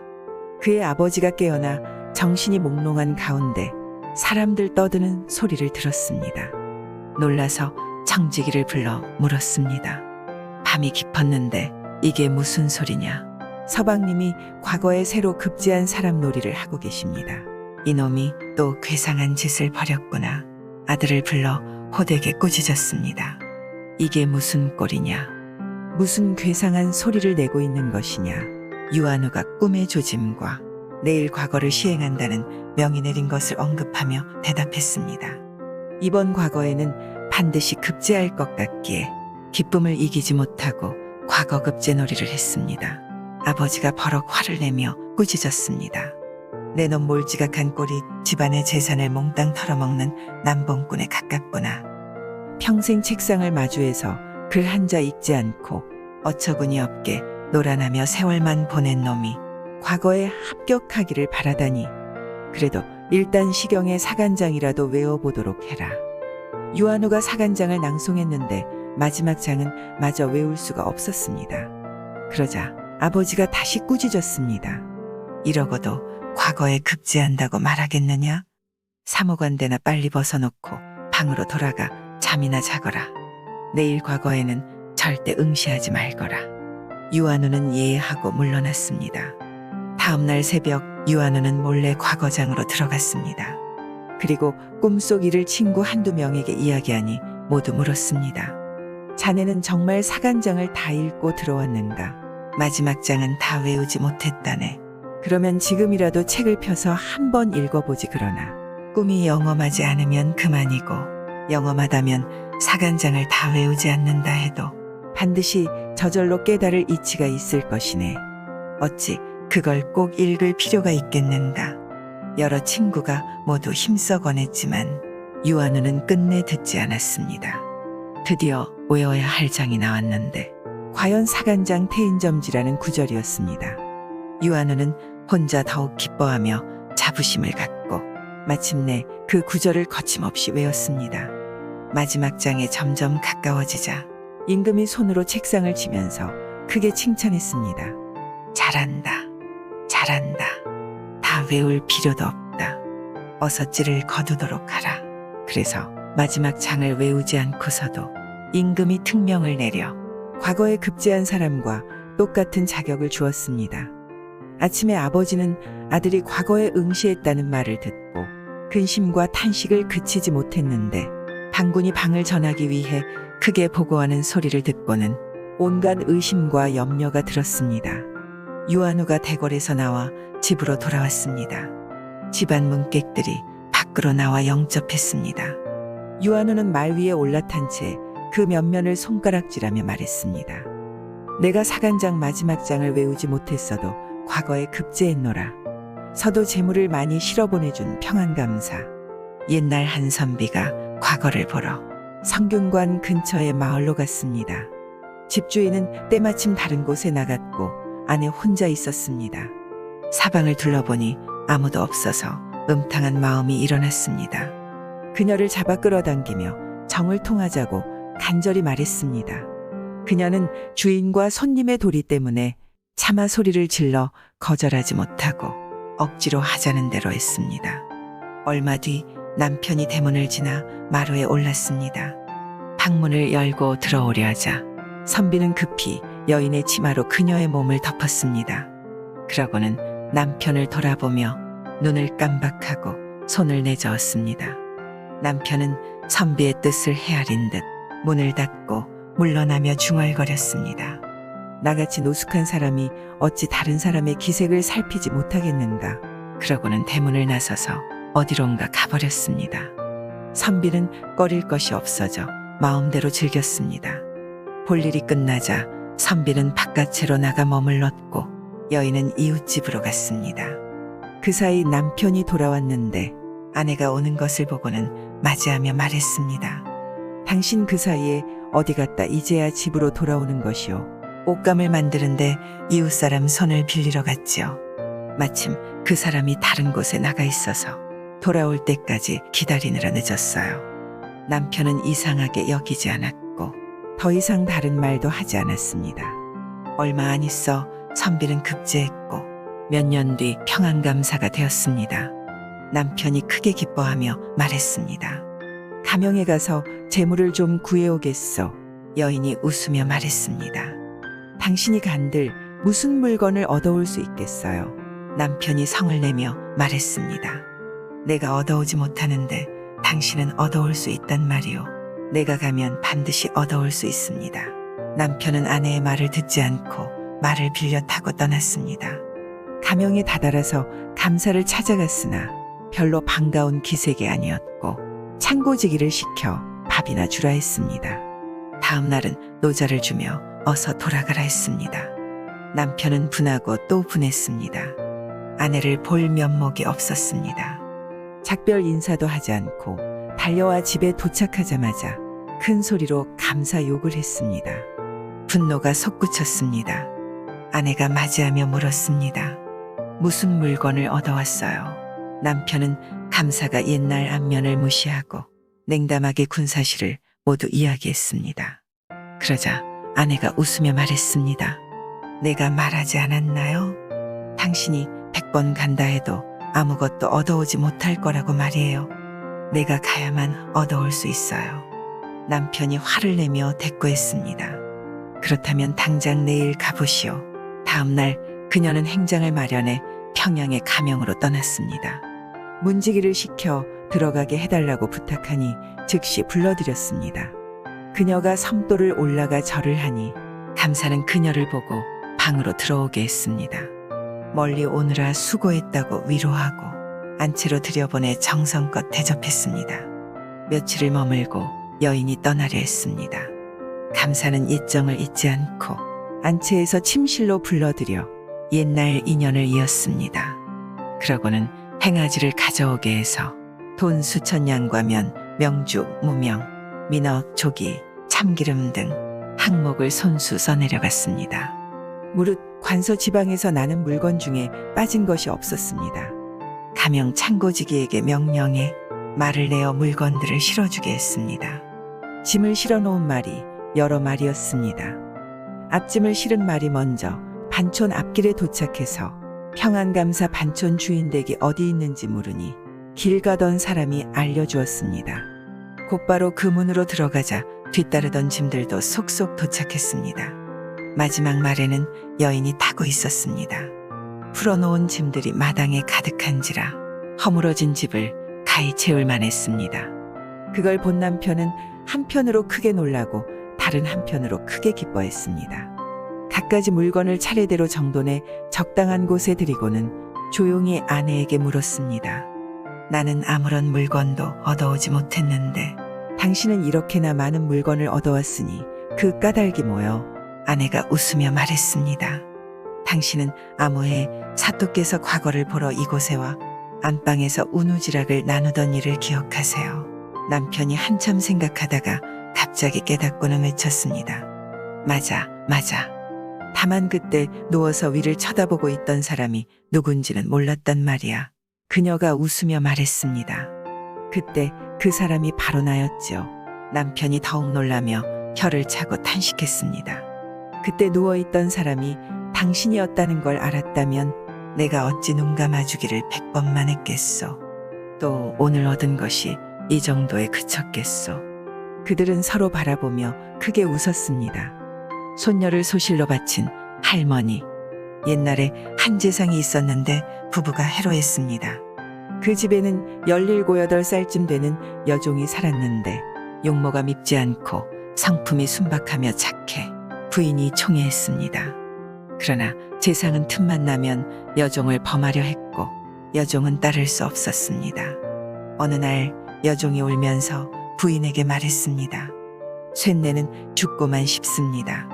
그의 아버지가 깨어나 정신이 몽롱한 가운데 사람들 떠드는 소리를 들었습니다. 놀라서 청지기를 불러 물었습니다. 밤이 깊었는데 이게 무슨 소리냐? 서방님이 과거에 새로 급제한 사람 놀이를 하고 계십니다. 이놈이 또 괴상한 짓을 벌였구나. 아들을 불러 호되게 꾸짖었습니다. 이게 무슨 꼴이냐? 무슨 괴상한 소리를 내고 있는 것이냐? 유한우가 꿈의 조짐과 내일 과거를 시행한다는 명이 내린 것을 언급하며 대답했습니다. 이번 과거에는 반드시 급제할 것 같기에 기쁨을 이기지 못하고 과거 급제 놀이를 했습니다. 아버지가 버럭 화를 내며 꾸짖었습니다. 내 놈 몰지각한 꼴이 집안의 재산을 몽땅 털어먹는 남봉꾼에 가깝구나. 평생 책상을 마주해서 글 한자 읽지 않고 어처구니 없게 놀아나며 세월만 보낸 놈이 과거에 합격하기를 바라다니. 그래도 일단 시경의 사간장이라도 외워보도록 해라. 유한우가 사간장을 낭송했는데 마지막 장은 마저 외울 수가 없었습니다. 그러자 아버지가 다시 꾸짖었습니다. 이러고도 과거에 급제한다고 말하겠느냐? 사무관대나 빨리 벗어놓고 방으로 돌아가 잠이나 자거라. 내일 과거에는 절대 응시하지 말거라. 유한우는 예하고 물러났습니다. 다음날 새벽 유한우는 몰래 과거장으로 들어갔습니다. 그리고 꿈속 일을 친구 한두 명에게 이야기하니 모두 물었습니다. 자네는 정말 사간장을 다 읽고 들어왔는가? 마지막 장은 다 외우지 못했다네. 그러면 지금이라도 책을 펴서 한번 읽어보지. 그러나 꿈이 영험하지 않으면 그만이고 영험하다면 사간장을 다 외우지 않는다 해도 반드시 저절로 깨달을 이치가 있을 것이네. 어찌 그걸 꼭 읽을 필요가 있겠는가? 여러 친구가 모두 힘써 권했지만 유한우는 끝내 듣지 않았습니다. 드디어 외워야 할 장이 나왔는데 과연 사간장 태인점지라는 구절이었습니다. 유한우는 혼자 더욱 기뻐하며 자부심을 갖고 마침내 그 구절을 거침없이 외웠습니다. 마지막 장에 점점 가까워지자 임금이 손으로 책상을 치면서 크게 칭찬했습니다. 잘한다. 잘한다. 다 외울 필요도 없다. 어서 찌를 거두도록 하라. 그래서 마지막 장을 외우지 않고서도 임금이 특명을 내려 과거에 급제한 사람과 똑같은 자격을 주었습니다. 아침에 아버지는 아들이 과거에 응시했다는 말을 듣고 근심과 탄식을 그치지 못했는데 방군이 방을 전하기 위해 크게 보고하는 소리를 듣고는 온갖 의심과 염려가 들었습니다. 유한우가 대궐에서 나와 집으로 돌아왔습니다. 집안 문객들이 밖으로 나와 영접했습니다. 유한우는 말 위에 올라탄 채 그 면면을 손가락질하며 말했습니다. 내가 사간장 마지막 장을 외우지 못했어도 과거에 급제했노라. 서도 재물을 많이 실어보내준 평안감사. 옛날 한 선비가 과거를 보러 성균관 근처의 마을로 갔습니다. 집주인은 때마침 다른 곳에 나갔고 안에 혼자 있었습니다. 사방을 둘러보니 아무도 없어서 음탕한 마음이 일어났습니다. 그녀를 잡아 끌어당기며 정을 통하자고 간절히 말했습니다. 그녀는 주인과 손님의 도리 때문에 차마 소리를 질러 거절하지 못하고 억지로 하자는 대로 했습니다. 얼마 뒤 남편이 대문을 지나 마루에 올랐습니다. 방문을 열고 들어오려 하자 선비는 급히 여인의 치마로 그녀의 몸을 덮었습니다. 그러고는 남편을 돌아보며 눈을 깜박하고 손을 내저었습니다. 남편은 선비의 뜻을 헤아린 듯 문을 닫고 물러나며 중얼거렸습니다. 나같이 노숙한 사람이 어찌 다른 사람의 기색을 살피지 못하겠는가. 그러고는 대문을 나서서 어디론가 가버렸습니다. 선비는 꺼릴 것이 없어져 마음대로 즐겼습니다. 볼일이 끝나자 선비는 바깥으로 나가 머물렀고 여인은 이웃집으로 갔습니다. 그 사이 남편이 돌아왔는데 아내가 오는 것을 보고는 맞이하며 말했습니다. 당신 그 사이에 어디 갔다 이제야 집으로 돌아오는 것이오. 옷감을 만드는데 이웃 사람 손을 빌리러 갔지요. 마침 그 사람이 다른 곳에 나가 있어서 돌아올 때까지 기다리느라 늦었어요. 남편은 이상하게 여기지 않았고 더 이상 다른 말도 하지 않았습니다. 얼마 안 있어 선비는 급제했고 몇 년 뒤 평안감사가 되었습니다. 남편이 크게 기뻐하며 말했습니다. 가명에 가서 재물을 좀 구해오겠소. 여인이 웃으며 말했습니다. 당신이 간들 무슨 물건을 얻어올 수 있겠어요? 남편이 성을 내며 말했습니다. 내가 얻어오지 못하는데 당신은 얻어올 수 있단 말이오. 내가 가면 반드시 얻어올 수 있습니다. 남편은 아내의 말을 듣지 않고 말을 빌려 타고 떠났습니다. 가명에 다다라서 감사를 찾아갔으나 별로 반가운 기색이 아니었고 창고지기를 시켜 밥이나 주라 했습니다. 다음 날은 노자를 주며 어서 돌아가라 했습니다. 남편은 분하고 또 분했습니다. 아내를 볼 면목이 없었습니다. 작별 인사도 하지 않고 달려와 집에 도착하자마자 큰 소리로 감사 욕을 했습니다. 분노가 솟구쳤습니다. 아내가 맞이하며 물었습니다. 무슨 물건을 얻어왔어요? 남편은 감사가 옛날 안면을 무시하고 냉담하게 군 사실을 모두 이야기했습니다. 그러자 아내가 웃으며 말했습니다. 내가 말하지 않았나요? 당신이 100번 간다 해도 아무것도 얻어오지 못할 거라고 말이에요. 내가 가야만 얻어올 수 있어요. 남편이 화를 내며 대꾸했습니다. 그렇다면 당장 내일 가보시오. 다음 날 그녀는 행장을 마련해 평양의 가명으로 떠났습니다. 문지기를 시켜 들어가게 해달라고 부탁하니 즉시 불러들였습니다. 그녀가 섬돌을 올라가 절을 하니 감사는 그녀를 보고 방으로 들어오게 했습니다. 멀리 오느라 수고했다고 위로하고 안채로 들여보내 정성껏 대접했습니다. 며칠을 머물고 여인이 떠나려 했습니다. 감사는 일정을 잊지 않고 안채에서 침실로 불러들여 옛날 인연을 이었습니다. 그러고는 행아지를 가져오게 해서 돈 수천 냥과 면, 명주, 무명, 민어, 조기, 참기름 등 항목을 손수 써내려갔습니다. 무릇 관서 지방에서 나는 물건 중에 빠진 것이 없었습니다. 가명 창고지기에게 명령해 말을 내어 물건들을 실어주게 했습니다. 짐을 실어놓은 말이 여러 마리였습니다. 앞짐을 실은 말이 먼저 반촌 앞길에 도착해서 평안감사 반촌 주인 댁이 어디 있는지 물으니 길 가던 사람이 알려주었습니다. 곧바로 그 문으로 들어가자 뒤따르던 짐들도 속속 도착했습니다. 마지막 말에는 여인이 타고 있었습니다. 풀어놓은 짐들이 마당에 가득한지라 허물어진 집을 가히 채울 만했습니다. 그걸 본 남편은 한편으로 크게 놀라고 다른 한편으로 크게 기뻐했습니다. 갖가지 물건을 차례대로 정돈해 적당한 곳에 들이고는 조용히 아내에게 물었습니다. 나는 아무런 물건도 얻어오지 못했는데 당신은 이렇게나 많은 물건을 얻어왔으니 그 까닭이 뭐여? 아내가 웃으며 말했습니다. 당신은 아무해 사또께서 과거를 보러 이곳에 와 안방에서 운우지락을 나누던 일을 기억하세요. 남편이 한참 생각하다가 갑자기 깨닫고는 외쳤습니다. 맞아, 맞아. 다만 그때 누워서 위를 쳐다보고 있던 사람이 누군지는 몰랐단 말이야. 그녀가 웃으며 말했습니다. 그때 그 사람이 바로 나였죠. 남편이 더욱 놀라며 혀를 차고 탄식했습니다. 그때 누워있던 사람이 당신이었다는 걸 알았다면 내가 어찌 눈 감아주기를 100번만 했겠소. 또 오늘 얻은 것이 이 정도에 그쳤겠소. 그들은 서로 바라보며 크게 웃었습니다. 손녀를 소실로 바친 할머니. 옛날에 한 재상이 있었는데 부부가 해로했습니다. 그 집에는 17, 18살쯤 되는 여종이 살았는데 용모가 밉지 않고 성품이 순박하며 착해 부인이 총애했습니다. 그러나 재상은 틈만 나면 여종을 범하려 했고 여종은 따를 수 없었습니다. 어느 날 여종이 울면서 부인에게 말했습니다. 쇳내는 죽고만 싶습니다.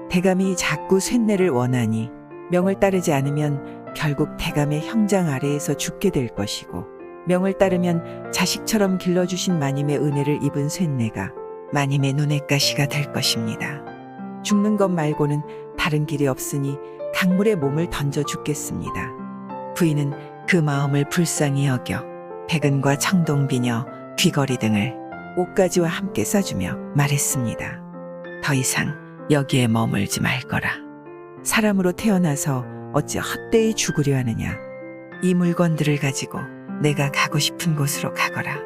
대감이 자꾸 쇳내를 원하니 명을 따르지 않으면 결국 대감의 형장 아래에서 죽게 될 것이고 명을 따르면 자식처럼 길러주신 마님의 은혜를 입은 쇳내가 마님의 눈엣 가시가 될 것입니다. 죽는 것 말고는 다른 길이 없으니 강물에 몸을 던져 죽겠습니다. 부인은 그 마음을 불쌍히 여겨 백은과 청동비녀, 귀걸이 등을 옷가지와 함께 써주며 말했습니다. 더 이상 여기에 머물지 말거라. 사람으로 태어나서 어찌 헛되이 죽으려 하느냐. 이 물건들을 가지고 내가 가고 싶은 곳으로 가거라.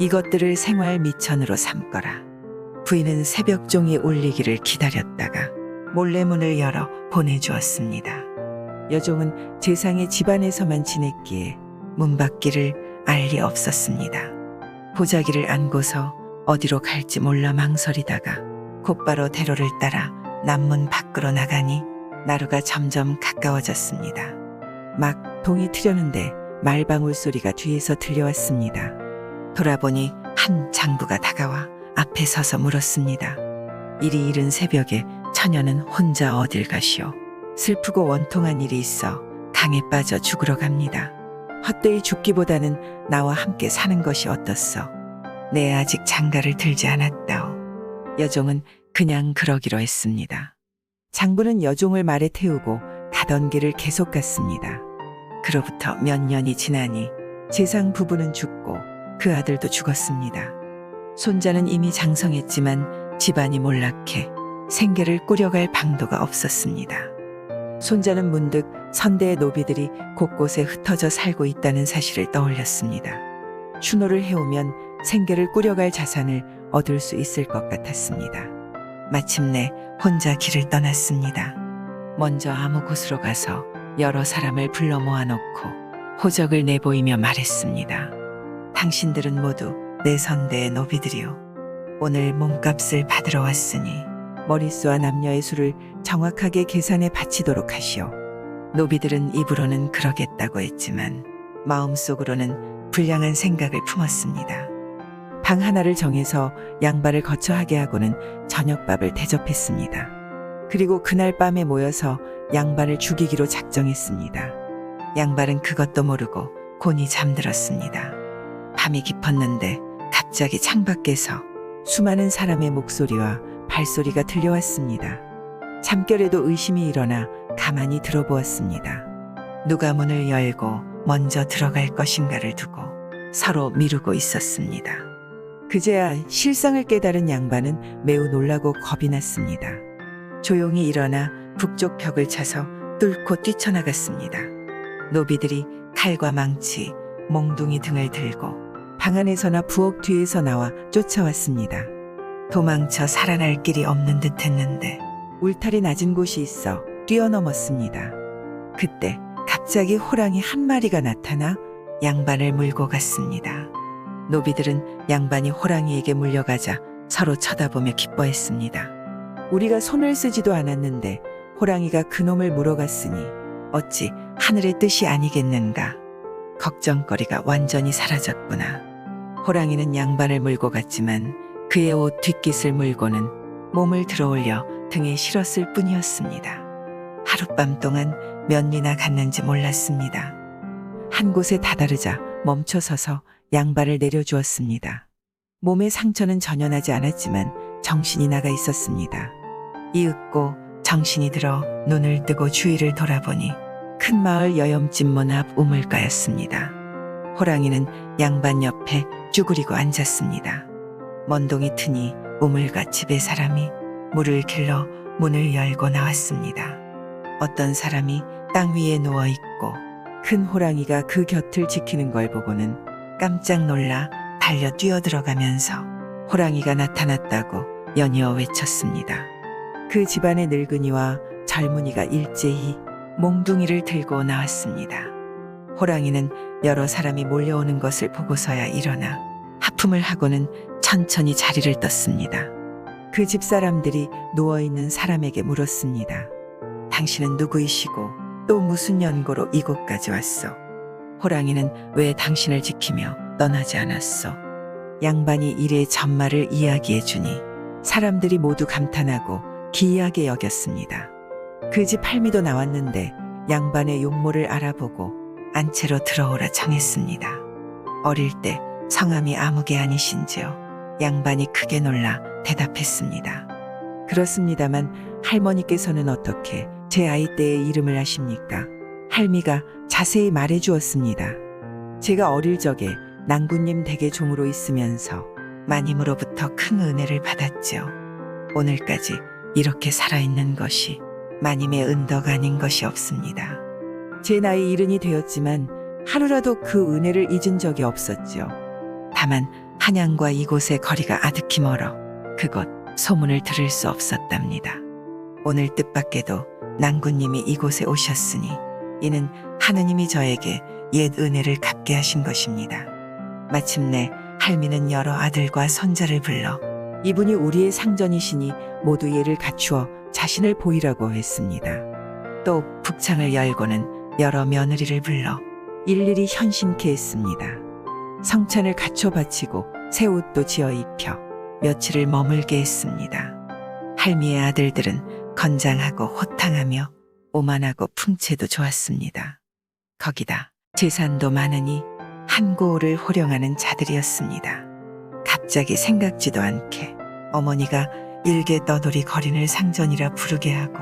이것들을 생활 미천으로 삼거라. 부인은 새벽 종이 울리기를 기다렸다가 몰래 문을 열어 보내주었습니다. 여종은 재상의 집안에서만 지냈기에 문밖길을 알 리 없었습니다. 보자기를 안고서 어디로 갈지 몰라 망설이다가 곧바로 대로를 따라 남문 밖으로 나가니 나루가 점점 가까워졌습니다. 막 동이 트려는데 말방울 소리가 뒤에서 들려왔습니다. 돌아보니 한 장부가 다가와 앞에 서서 물었습니다. 이리 이른 새벽에 처녀는 혼자 어딜 가시오? 슬프고 원통한 일이 있어 강에 빠져 죽으러 갑니다. 헛되이 죽기보다는 나와 함께 사는 것이 어떻소? 내 아직 장가를 들지 않았다오. 여종은 그냥 그러기로 했습니다. 장부는 여종을 말에 태우고 가던 길을 계속 갔습니다. 그로부터 몇 년이 지나니 재상 부부는 죽고 그 아들도 죽었습니다. 손자는 이미 장성했지만 집안이 몰락해 생계를 꾸려갈 방도가 없었습니다. 손자는 문득 선대의 노비들이 곳곳에 흩어져 살고 있다는 사실을 떠올렸습니다. 추노를 해오면 생계를 꾸려갈 자산을 얻을 수 있을 것 같았습니다. 마침내 혼자 길을 떠났습니다. 먼저 아무 곳으로 가서 여러 사람을 불러 모아놓고 호적을 내보이며 말했습니다. 당신들은 모두 내 선대의 노비들이오. 오늘 몸값을 받으러 왔으니 머릿수와 남녀의 수를 정확하게 계산해 바치도록 하시오. 노비들은 입으로는 그러겠다고 했지만 마음속으로는 불량한 생각을 품었습니다. 방 하나를 정해서 양반을 거처하게 하고는 저녁밥을 대접했습니다. 그리고 그날 밤에 모여서 양반을 죽이기로 작정했습니다. 양반은 그것도 모르고 곤히 잠들었습니다. 밤이 깊었는데 갑자기 창밖에서 수많은 사람의 목소리와 발소리가 들려왔습니다. 잠결에도 의심이 일어나 가만히 들어보았습니다. 누가 문을 열고 먼저 들어갈 것인가를 두고 서로 미루고 있었습니다. 그제야 실상을 깨달은 양반은 매우 놀라고 겁이 났습니다. 조용히 일어나 북쪽 벽을 차서 뚫고 뛰쳐나갔습니다. 노비들이 칼과 망치, 몽둥이 등을 들고 방 안에서나 부엌 뒤에서 나와 쫓아왔습니다. 도망쳐 살아날 길이 없는 듯 했는데 울타리 낮은 곳이 있어 뛰어넘었습니다. 그때 갑자기 호랑이 한 마리가 나타나 양반을 물고 갔습니다. 노비들은 양반이 호랑이에게 물려가자 서로 쳐다보며 기뻐했습니다. 우리가 손을 쓰지도 않았는데 호랑이가 그놈을 물어갔으니 어찌 하늘의 뜻이 아니겠는가. 걱정거리가 완전히 사라졌구나. 호랑이는 양반을 물고 갔지만 그의 옷 뒷깃을 물고는 몸을 들어올려 등에 실었을 뿐이었습니다. 하룻밤 동안 몇 리나 갔는지 몰랐습니다. 한 곳에 다다르자 멈춰서서 양발을 내려주었습니다. 몸의 상처는 전혀 나지 않았지만 정신이 나가 있었습니다. 이윽고 정신이 들어 눈을 뜨고 주위를 돌아보니 큰 마을 여염집 문 앞 우물가였습니다. 호랑이는 양반 옆에 쭈그리고 앉았습니다. 먼동이 트니 우물가 집의 사람이 물을 길러 문을 열고 나왔습니다. 어떤 사람이 땅 위에 누워있고 큰 호랑이가 그 곁을 지키는 걸 보고는 깜짝 놀라 달려 뛰어들어가면서 호랑이가 나타났다고 연이어 외쳤습니다. 그 집안의 늙은이와 젊은이가 일제히 몽둥이를 들고 나왔습니다. 호랑이는 여러 사람이 몰려오는 것을 보고서야 일어나 하품을 하고는 천천히 자리를 떴습니다. 그 집 사람들이 누워있는 사람에게 물었습니다. 당신은 누구이시고 또 무슨 연고로 이곳까지 왔소? 호랑이는 왜 당신을 지키며 떠나지 않았소? 양반이 일의 전말을 이야기해 주니 사람들이 모두 감탄하고 기이하게 여겼습니다. 그 집 할미도 나왔는데 양반의 용모를 알아보고 안채로 들어오라 청했습니다. 어릴 때 성함이 아무개 아니신지요? 양반이 크게 놀라 대답했습니다. 그렇습니다만 할머니께서는 어떻게 제 아이 때의 이름을 아십니까? 할미가 자세히 말해 주었습니다. 제가 어릴 적에 낭군님 댁의 종으로 있으면서 마님으로부터 큰 은혜를 받았지요. 오늘까지 이렇게 살아있는 것이 마님의 은덕 아닌 것이 없습니다. 제 나이 70이 되었지만 하루라도 그 은혜를 잊은 적이 없었죠. 다만 한양과 이곳의 거리가 아득히 멀어 그곳 소문을 들을 수 없었답니다. 오늘 뜻밖에도 낭군님이 이곳에 오셨으니 이는 하느님이 저에게 옛 은혜를 갚게 하신 것입니다. 마침내 할미는 여러 아들과 손자를 불러 이분이 우리의 상전이시니 모두 예를 갖추어 자신을 보이라고 했습니다. 또 북창을 열고는 여러 며느리를 불러 일일이 현신케 했습니다. 성찬을 갖춰 바치고 새 옷도 지어 입혀 며칠을 머물게 했습니다. 할미의 아들들은 건장하고 호탕하며 오만하고 풍채도 좋았습니다. 거기다 재산도 많으니 한 고을을 호령하는 자들이었습니다. 갑자기 생각지도 않게 어머니가 일개 떠돌이 거린을 상전이라 부르게 하고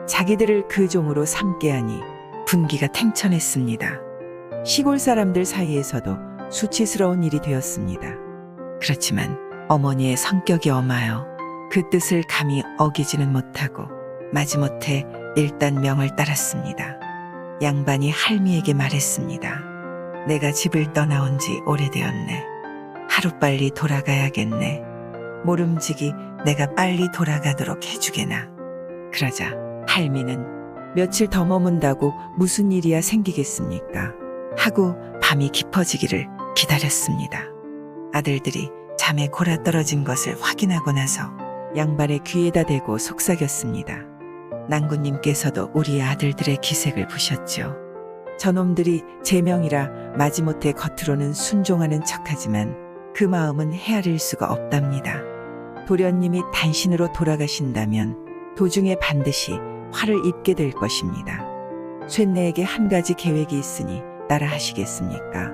자기들을 그 종으로 삼게 하니 분기가 탱천했습니다. 시골 사람들 사이에서도 수치스러운 일이 되었습니다. 그렇지만 어머니의 성격이 엄하여 그 뜻을 감히 어기지는 못하고 마지못해 일단 명을 따랐습니다. 양반이 할미에게 말했습니다. 내가 집을 떠나온 지 오래되었네. 하루빨리 돌아가야겠네. 모름지기 내가 빨리 돌아가도록 해주게나. 그러자 할미는 며칠 더 머문다고 무슨 일이야 생기겠습니까? 하고 밤이 깊어지기를 기다렸습니다. 아들들이 잠에 골아떨어진 것을 확인하고 나서 양반의 귀에다 대고 속삭였습니다. 낭군님께서도 우리 아들들의 기색을 보셨죠. 저놈들이 제 명이라 마지못해 겉으로는 순종하는 척하지만 그 마음은 헤아릴 수가 없답니다. 도련님이 단신으로 돌아가신다면 도중에 반드시 화를 입게 될 것입니다. 쇠내에게 한 가지 계획이 있으니 따라 하시겠습니까?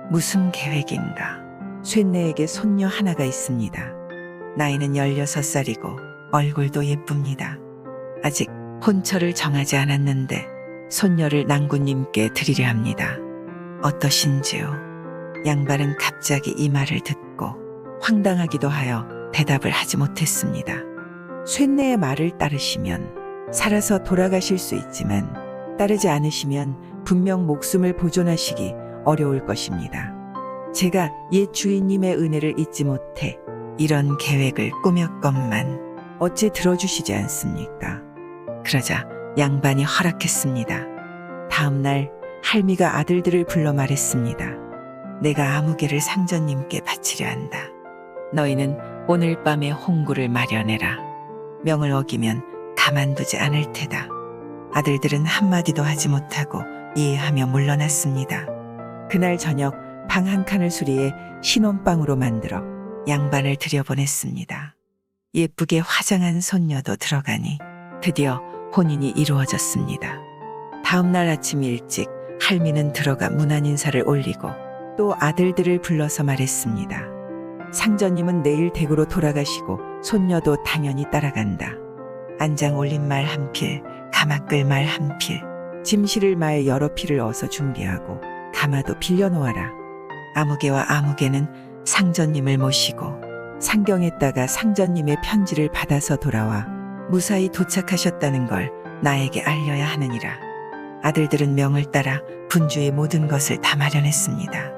무슨 계획인가? 쇠내에게 손녀 하나가 있습니다. 나이는 16살이고 얼굴도 예쁩니다. 아직 혼처를 정하지 않았는데 손녀를 낭군님께 드리려 합니다. 어떠신지요? 양반은 갑자기 이 말을 듣고 황당하기도 하여 대답을 하지 못했습니다. 쇠내의 말을 따르시면 살아서 돌아가실 수 있지만 따르지 않으시면 분명 목숨을 보존하시기 어려울 것입니다. 제가 옛 주인님의 은혜를 잊지 못해 이런 계획을 꾸몄건만 어찌 들어주시지 않습니까? 그러자 양반이 허락했습니다. 다음 날 할미가 아들들을 불러 말했습니다. 내가 아무개를 상전님께 바치려 한다. 너희는 오늘 밤에 홍구를 마련해라. 명을 어기면 가만두지 않을 테다. 아들들은 한마디도 하지 못하고 이해하며 물러났습니다. 그날 저녁 방 한 칸을 수리해 신혼방으로 만들어 양반을 들여보냈습니다. 예쁘게 화장한 손녀도 들어가니 드디어 혼인이 이루어졌습니다. 다음 날 아침 일찍 할미는 들어가 문안 인사를 올리고 또 아들들을 불러서 말했습니다. 상전님은 내일 댁으로 돌아가시고 손녀도 당연히 따라간다. 안장 올린 말 한 필, 가마 끌 말 한 필, 짐 실을 말 여러 필을 어서 준비하고 가마도 빌려놓아라. 아무개와 아무개는 상전님을 모시고 상경했다가 상전님의 편지를 받아서 돌아와 무사히 도착하셨다는 걸 나에게 알려야 하느니라. 아들들은 명을 따라 분주의 모든 것을 다 마련했습니다.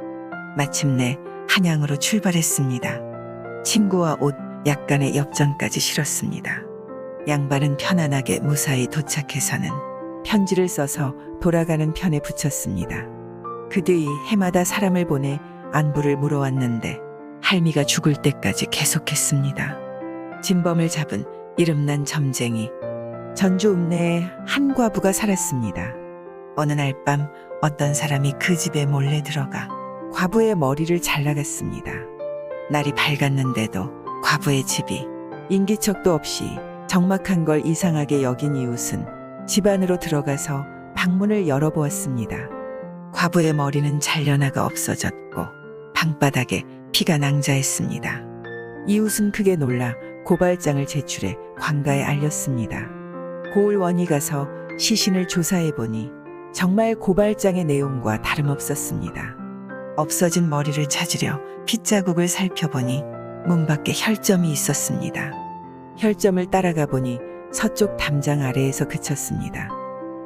마침내 한양으로 출발했습니다. 친구와 옷, 약간의 엽전까지 실었습니다. 양반은 편안하게 무사히 도착해서는 편지를 써서 돌아가는 편에 붙였습니다. 그 뒤 해마다 사람을 보내 안부를 물어왔는데 할미가 죽을 때까지 계속했습니다. 진범을 잡은 이름난 점쟁이 전주 읍내에 한 과부가 살았습니다. 어느 날 밤 어떤 사람이 그 집에 몰래 들어가 과부의 머리를 잘라갔습니다. 날이 밝았는데도 과부의 집이 인기척도 없이 적막한 걸 이상하게 여긴 이웃은 집 안으로 들어가서 방문을 열어보았습니다. 과부의 머리는 잘려나가 없어졌고 방바닥에 피가 낭자했습니다. 이웃은 크게 놀라 고발장을 제출해 관가에 알렸습니다. 고을원이 가서 시신을 조사해보니 정말 고발장의 내용과 다름없었습니다. 없어진 머리를 찾으려 핏자국을 살펴보니 문 밖에 혈점이 있었습니다. 혈점을 따라가 보니 서쪽 담장 아래에서 그쳤습니다.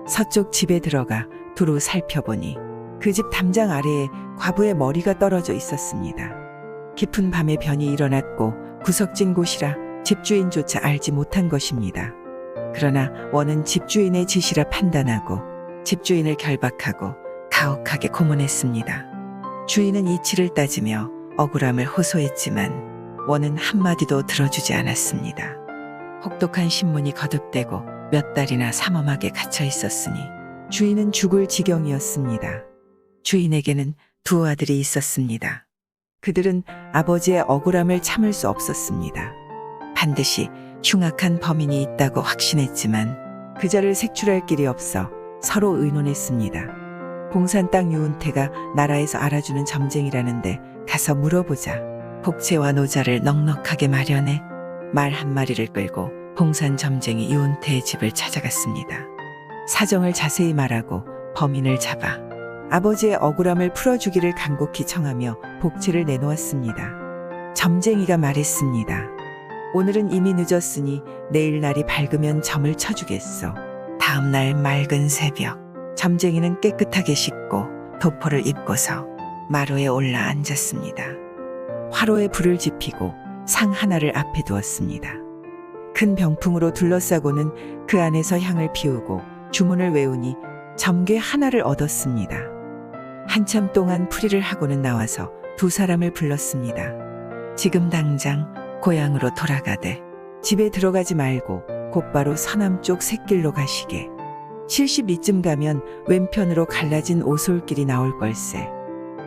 서쪽 집에 들어가 두루 살펴보니 그 집 담장 아래에 과부의 머리가 떨어져 있었습니다. 깊은 밤에 변이 일어났고 구석진 곳이라 집주인조차 알지 못한 것입니다. 그러나 원은 집주인의 짓이라 판단하고 집주인을 결박하고 가혹하게 고문했습니다. 주인은 이치를 따지며 억울함을 호소했지만 원은 한마디도 들어주지 않았습니다. 혹독한 신문이 거듭되고 몇 달이나 삼엄하게 갇혀 있었으니 주인은 죽을 지경이었습니다. 주인에게는 두 아들이 있었습니다. 그들은 아버지의 억울함을 참을 수 없었습니다. 반드시 흉악한 범인이 있다고 확신했지만 그자를 색출할 길이 없어 서로 의논했습니다. 봉산 땅 유은태가 나라에서 알아주는 점쟁이라는데 가서 물어보자. 복채와 노자를 넉넉하게 마련해 말 한 마리를 끌고 봉산 점쟁이 유은태의 집을 찾아갔습니다. 사정을 자세히 말하고 범인을 잡아 아버지의 억울함을 풀어주기를 간곡히 청하며 복채를 내놓았습니다. 점쟁이가 말했습니다. 오늘은 이미 늦었으니 내일 날이 밝으면 점을 쳐주겠소. 다음 날 맑은 새벽 점쟁이는 깨끗하게 씻고 도포를 입고서 마루에 올라 앉았습니다. 화로에 불을 지피고 상 하나를 앞에 두었습니다. 큰 병풍으로 둘러싸고는 그 안에서 향을 피우고 주문을 외우니 점괘 하나를 얻었습니다. 한참 동안 풀이를 하고는 나와서 두 사람을 불렀습니다. 지금 당장 고향으로 돌아가되 집에 들어가지 말고 곧바로 서남쪽 샛길로 가시게. 70리쯤 가면 왼편으로 갈라진 오솔길이 나올 걸세.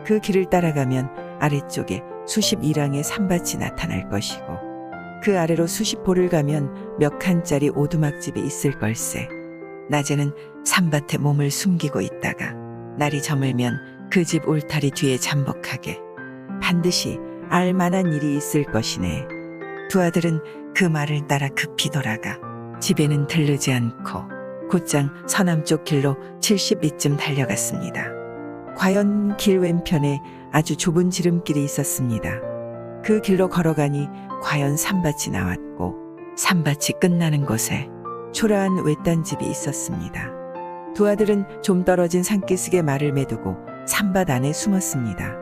그 길을 따라가면 아래쪽에 수십 이랑의 산밭이 나타날 것이고 그 아래로 수십 보를 가면 몇 칸짜리 오두막집이 있을 걸세. 낮에는 산밭에 몸을 숨기고 있다가 날이 저물면 그 집 울타리 뒤에 잠복하게. 반드시 알만한 일이 있을 것이네. 두 아들은 그 말을 따라 급히 돌아가 집에는 들르지 않고 곧장 서남쪽 길로 70리쯤 달려갔습니다. 과연 길 왼편에 아주 좁은 지름길이 있었습니다. 그 길로 걸어가니 과연 산밭이 나왔고 산밭이 끝나는 곳에 초라한 외딴 집이 있었습니다. 두 아들은 좀 떨어진 산기슭에 말을 매두고 산밭 안에 숨었습니다.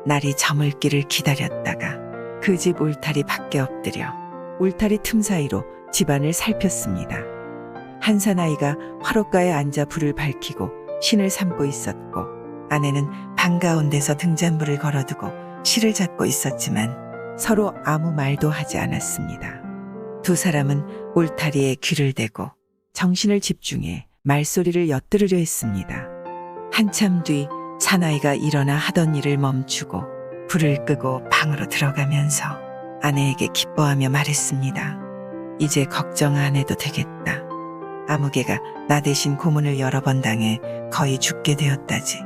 날이 저물기를 기다렸다가 그 집 울타리 밖에 엎드려 울타리 틈 사이로 집안을 살폈습니다. 한 사나이가 화롯가에 앉아 불을 밝히고 신을 삼고 있었고 아내는 방가운데서 등잔불을 걸어두고 실을 잡고 있었지만 서로 아무 말도 하지 않았습니다. 두 사람은 울타리에 귀를 대고 정신을 집중해 말소리를 엿들으려 했습니다. 한참 뒤 사나이가 일어나 하던 일을 멈추고 불을 끄고 방으로 들어가면서 아내에게 기뻐하며 말했습니다. 이제 걱정 안 해도 되겠다. 아무개가 나 대신 고문을 여러 번 당해 거의 죽게 되었다지.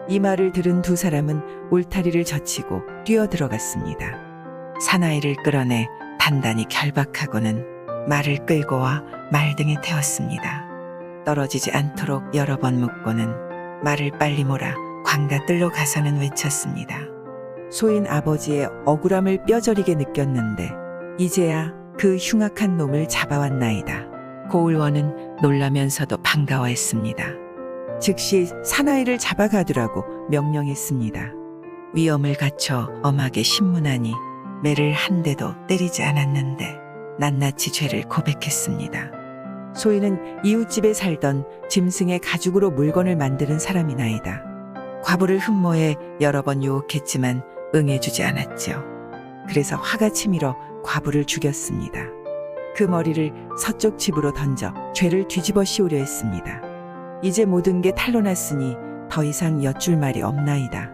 이 말을 들은 두 사람은 울타리를 젖히고 뛰어들어갔습니다. 사나이를 끌어내 단단히 결박하고는 말을 끌고 와 말등에 태웠습니다. 떨어지지 않도록 여러 번 묶고는 말을 빨리 몰아 광가뜰로 가서는 외쳤습니다. 소인 아버지의 억울함을 뼈저리게 느꼈는데 이제야 그 흉악한 놈을 잡아왔나이다. 고을원은 놀라면서도 반가워했습니다. 즉시 사나이를 잡아가두라고 명령했습니다. 위엄을 갖춰 엄하게 신문하니 매를 한 대도 때리지 않았는데 낱낱이 죄를 고백했습니다. 소인은 이웃집에 살던 짐승의 가죽으로 물건을 만드는 사람이나이다. 과부를 흠모해 여러 번 유혹했지만 응해주지 않았죠. 그래서 화가 치밀어 과부를 죽였습니다. 그 머리를 서쪽 집으로 던져 죄를 뒤집어 씌우려 했습니다. 이제 모든 게 탄로났으니 더 이상 여쭐 말이 없나이다.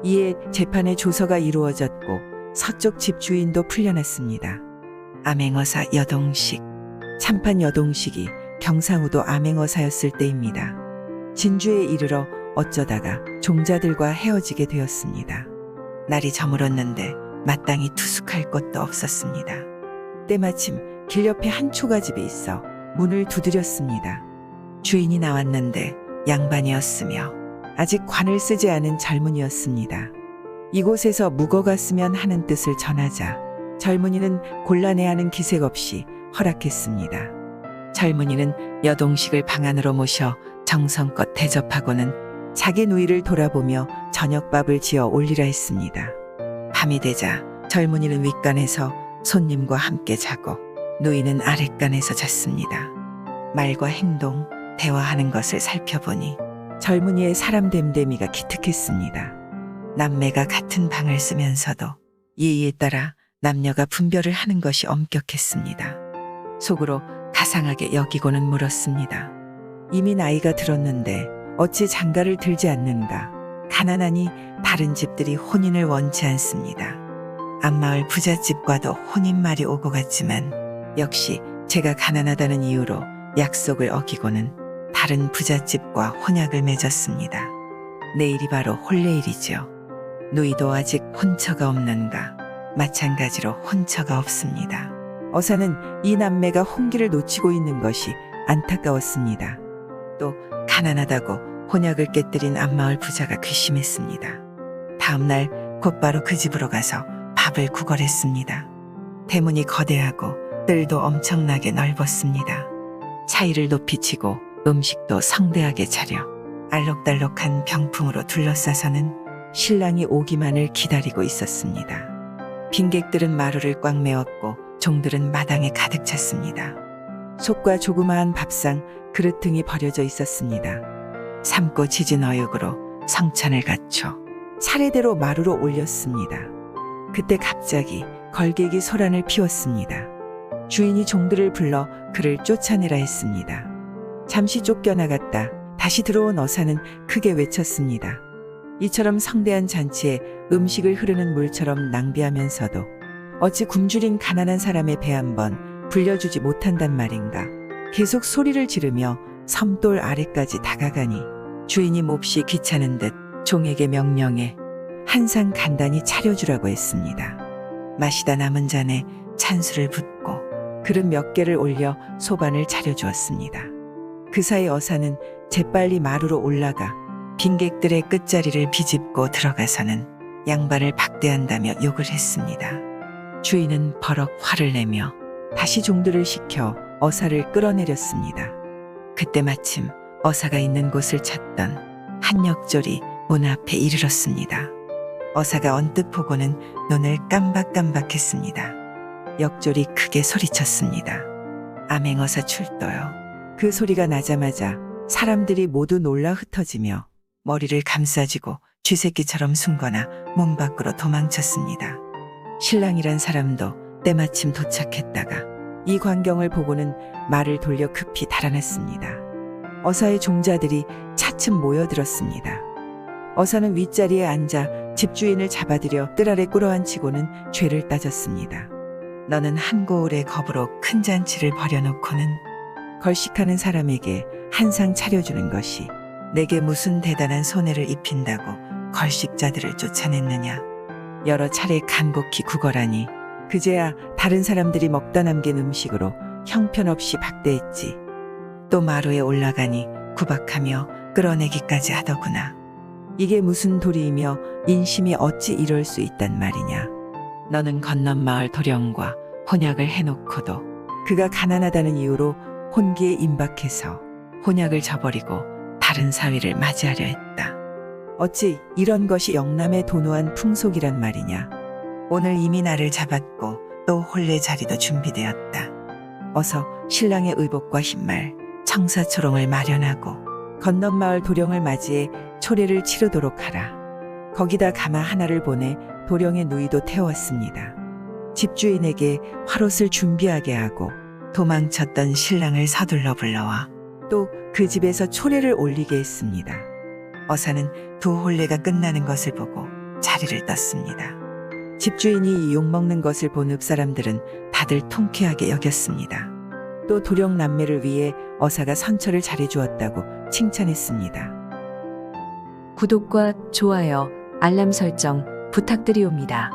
이에 재판의 조서가 이루어졌고 서쪽 집 주인도 풀려났습니다. 암행어사 여동식, 참판 여동식이 경상우도 암행어사였을 때입니다. 진주에 이르러 어쩌다가 종자들과 헤어지게 되었습니다. 날이 저물었는데 마땅히 투숙할 곳도 없었습니다. 때마침 길 옆에 한 초가집이 있어 문을 두드렸습니다. 주인이 나왔는데 양반이었으며 아직 관을 쓰지 않은 젊은이였습니다. 이곳에서 묵어갔으면 하는 뜻을 전하자 젊은이는 곤란해하는 기색 없이 허락했습니다. 젊은이는 여동식을 방 안으로 모셔 정성껏 대접하고는 자기 누이를 돌아보며 저녁밥을 지어 올리라 했습니다. 밤이 되자 젊은이는 윗간에서 손님과 함께 자고 노인은 아랫간에서 잤습니다. 말과 행동, 대화하는 것을 살펴보니 젊은이의 사람 됨됨이가 기특했습니다. 남매가 같은 방을 쓰면서도 예의에 따라 남녀가 분별을 하는 것이 엄격했습니다. 속으로 가상하게 여기고는 물었습니다. 이미 나이가 들었는데 어찌 장가를 들지 않는가? 가난하니 다른 집들이 혼인을 원치 않습니다. 앞마을 부잣집과도 혼인말이 오고 갔지만 역시 제가 가난하다는 이유로 약속을 어기고는 다른 부잣집과 혼약을 맺었습니다. 내일이 바로 혼례일이죠. 누이도 아직 혼처가 없는가? 마찬가지로 혼처가 없습니다. 어사는 이 남매가 혼기를 놓치고 있는 것이 안타까웠습니다. 또 가난하다고 혼약을 깨뜨린 앞마을 부자가 괘씸했습니다. 다음 날 곧바로 그 집으로 가서 밥을 구걸했습니다. 대문이 거대하고 뜰도 엄청나게 넓었습니다. 차이를 높이 치고 음식도 성대하게 차려 알록달록한 병풍으로 둘러싸서는 신랑이 오기만을 기다리고 있었습니다. 빈객들은 마루를 꽉 메웠고 종들은 마당에 가득 찼습니다. 솥과 조그마한 밥상, 그릇 등이 버려져 있었습니다. 삶고 지진 어육으로 성찬을 갖춰 차례대로 마루로 올렸습니다. 그때 갑자기 걸개기 소란을 피웠습니다. 주인이 종들을 불러 그를 쫓아내라 했습니다. 잠시 쫓겨나갔다 다시 들어온 어사는 크게 외쳤습니다. 이처럼 성대한 잔치에 음식을 흐르는 물처럼 낭비하면서도 어찌 굶주린 가난한 사람의 배 한 번 불려주지 못한단 말인가. 계속 소리를 지르며 섬돌 아래까지 다가가니 주인이 몹시 귀찮은 듯 종에게 명령해 한 상 간단히 차려주라고 했습니다. 마시다 남은 잔에 찬술을 붓고 그릇 몇 개를 올려 소반을 차려주었습니다. 그 사이 어사는 재빨리 마루로 올라가 빈객들의 끝자리를 비집고 들어가서는 양반을 박대한다며 욕을 했습니다. 주인은 버럭 화를 내며 다시 종들을 시켜 어사를 끌어내렸습니다. 그때 마침 어사가 있는 곳을 찾던 한 역졸이 문 앞에 이르렀습니다. 어사가 언뜻 보고는 눈을 깜박깜박했습니다. 역졸이 크게 소리쳤습니다. 암행어사 출도요. 그 소리가 나자마자 사람들이 모두 놀라 흩어지며 머리를 감싸쥐고 쥐새끼처럼 숨거나 문 밖으로 도망쳤습니다. 신랑이란 사람도 때마침 도착했다가 이 광경을 보고는 말을 돌려 급히 달아났습니다. 어사의 종자들이 차츰 모여들었습니다. 어사는 윗자리에 앉아 집주인을 잡아들여 뜰 아래 꿇어앉히고는 죄를 따졌습니다. 너는 한 고을의 겁으로 큰 잔치를 벌여놓고는 걸식하는 사람에게 한 상 차려주는 것이 내게 무슨 대단한 손해를 입힌다고 걸식자들을 쫓아냈느냐. 여러 차례 간곡히 구걸하니 그제야 다른 사람들이 먹다 남긴 음식으로 형편없이 박대했지. 또 마루에 올라가니 구박하며 끌어내기까지 하더구나. 이게 무슨 도리이며 인심이 어찌 이럴 수 있단 말이냐. 너는 건넌 마을 도령과 혼약을 해놓고도 그가 가난하다는 이유로 혼기에 임박해서 혼약을 저버리고 다른 사위를 맞이하려 했다. 어찌 이런 것이 영남의 도노한 풍속이란 말이냐. 오늘 이미 나를 잡았고 또 혼례 자리도 준비되었다. 어서 신랑의 의복과 흰말, 청사초롱을 마련하고 건넌 마을 도령을 맞이해 초례를 치르도록 하라. 거기다 가마 하나를 보내 도령의 누이도 태웠습니다. 집주인에게 화롯을 준비하게 하고 도망쳤던 신랑을 서둘러 불러와 또 그 집에서 초례를 올리게 했습니다. 어사는 두 혼례가 끝나는 것을 보고 자리를 떴습니다. 집주인이 욕먹는 것을 본 읍사람들은 다들 통쾌하게 여겼습니다. 또 도령 남매를 위해 어사가 선처를 잘해주었다고 칭찬했습니다. 구독과 좋아요, 알람 설정 부탁드리옵니다.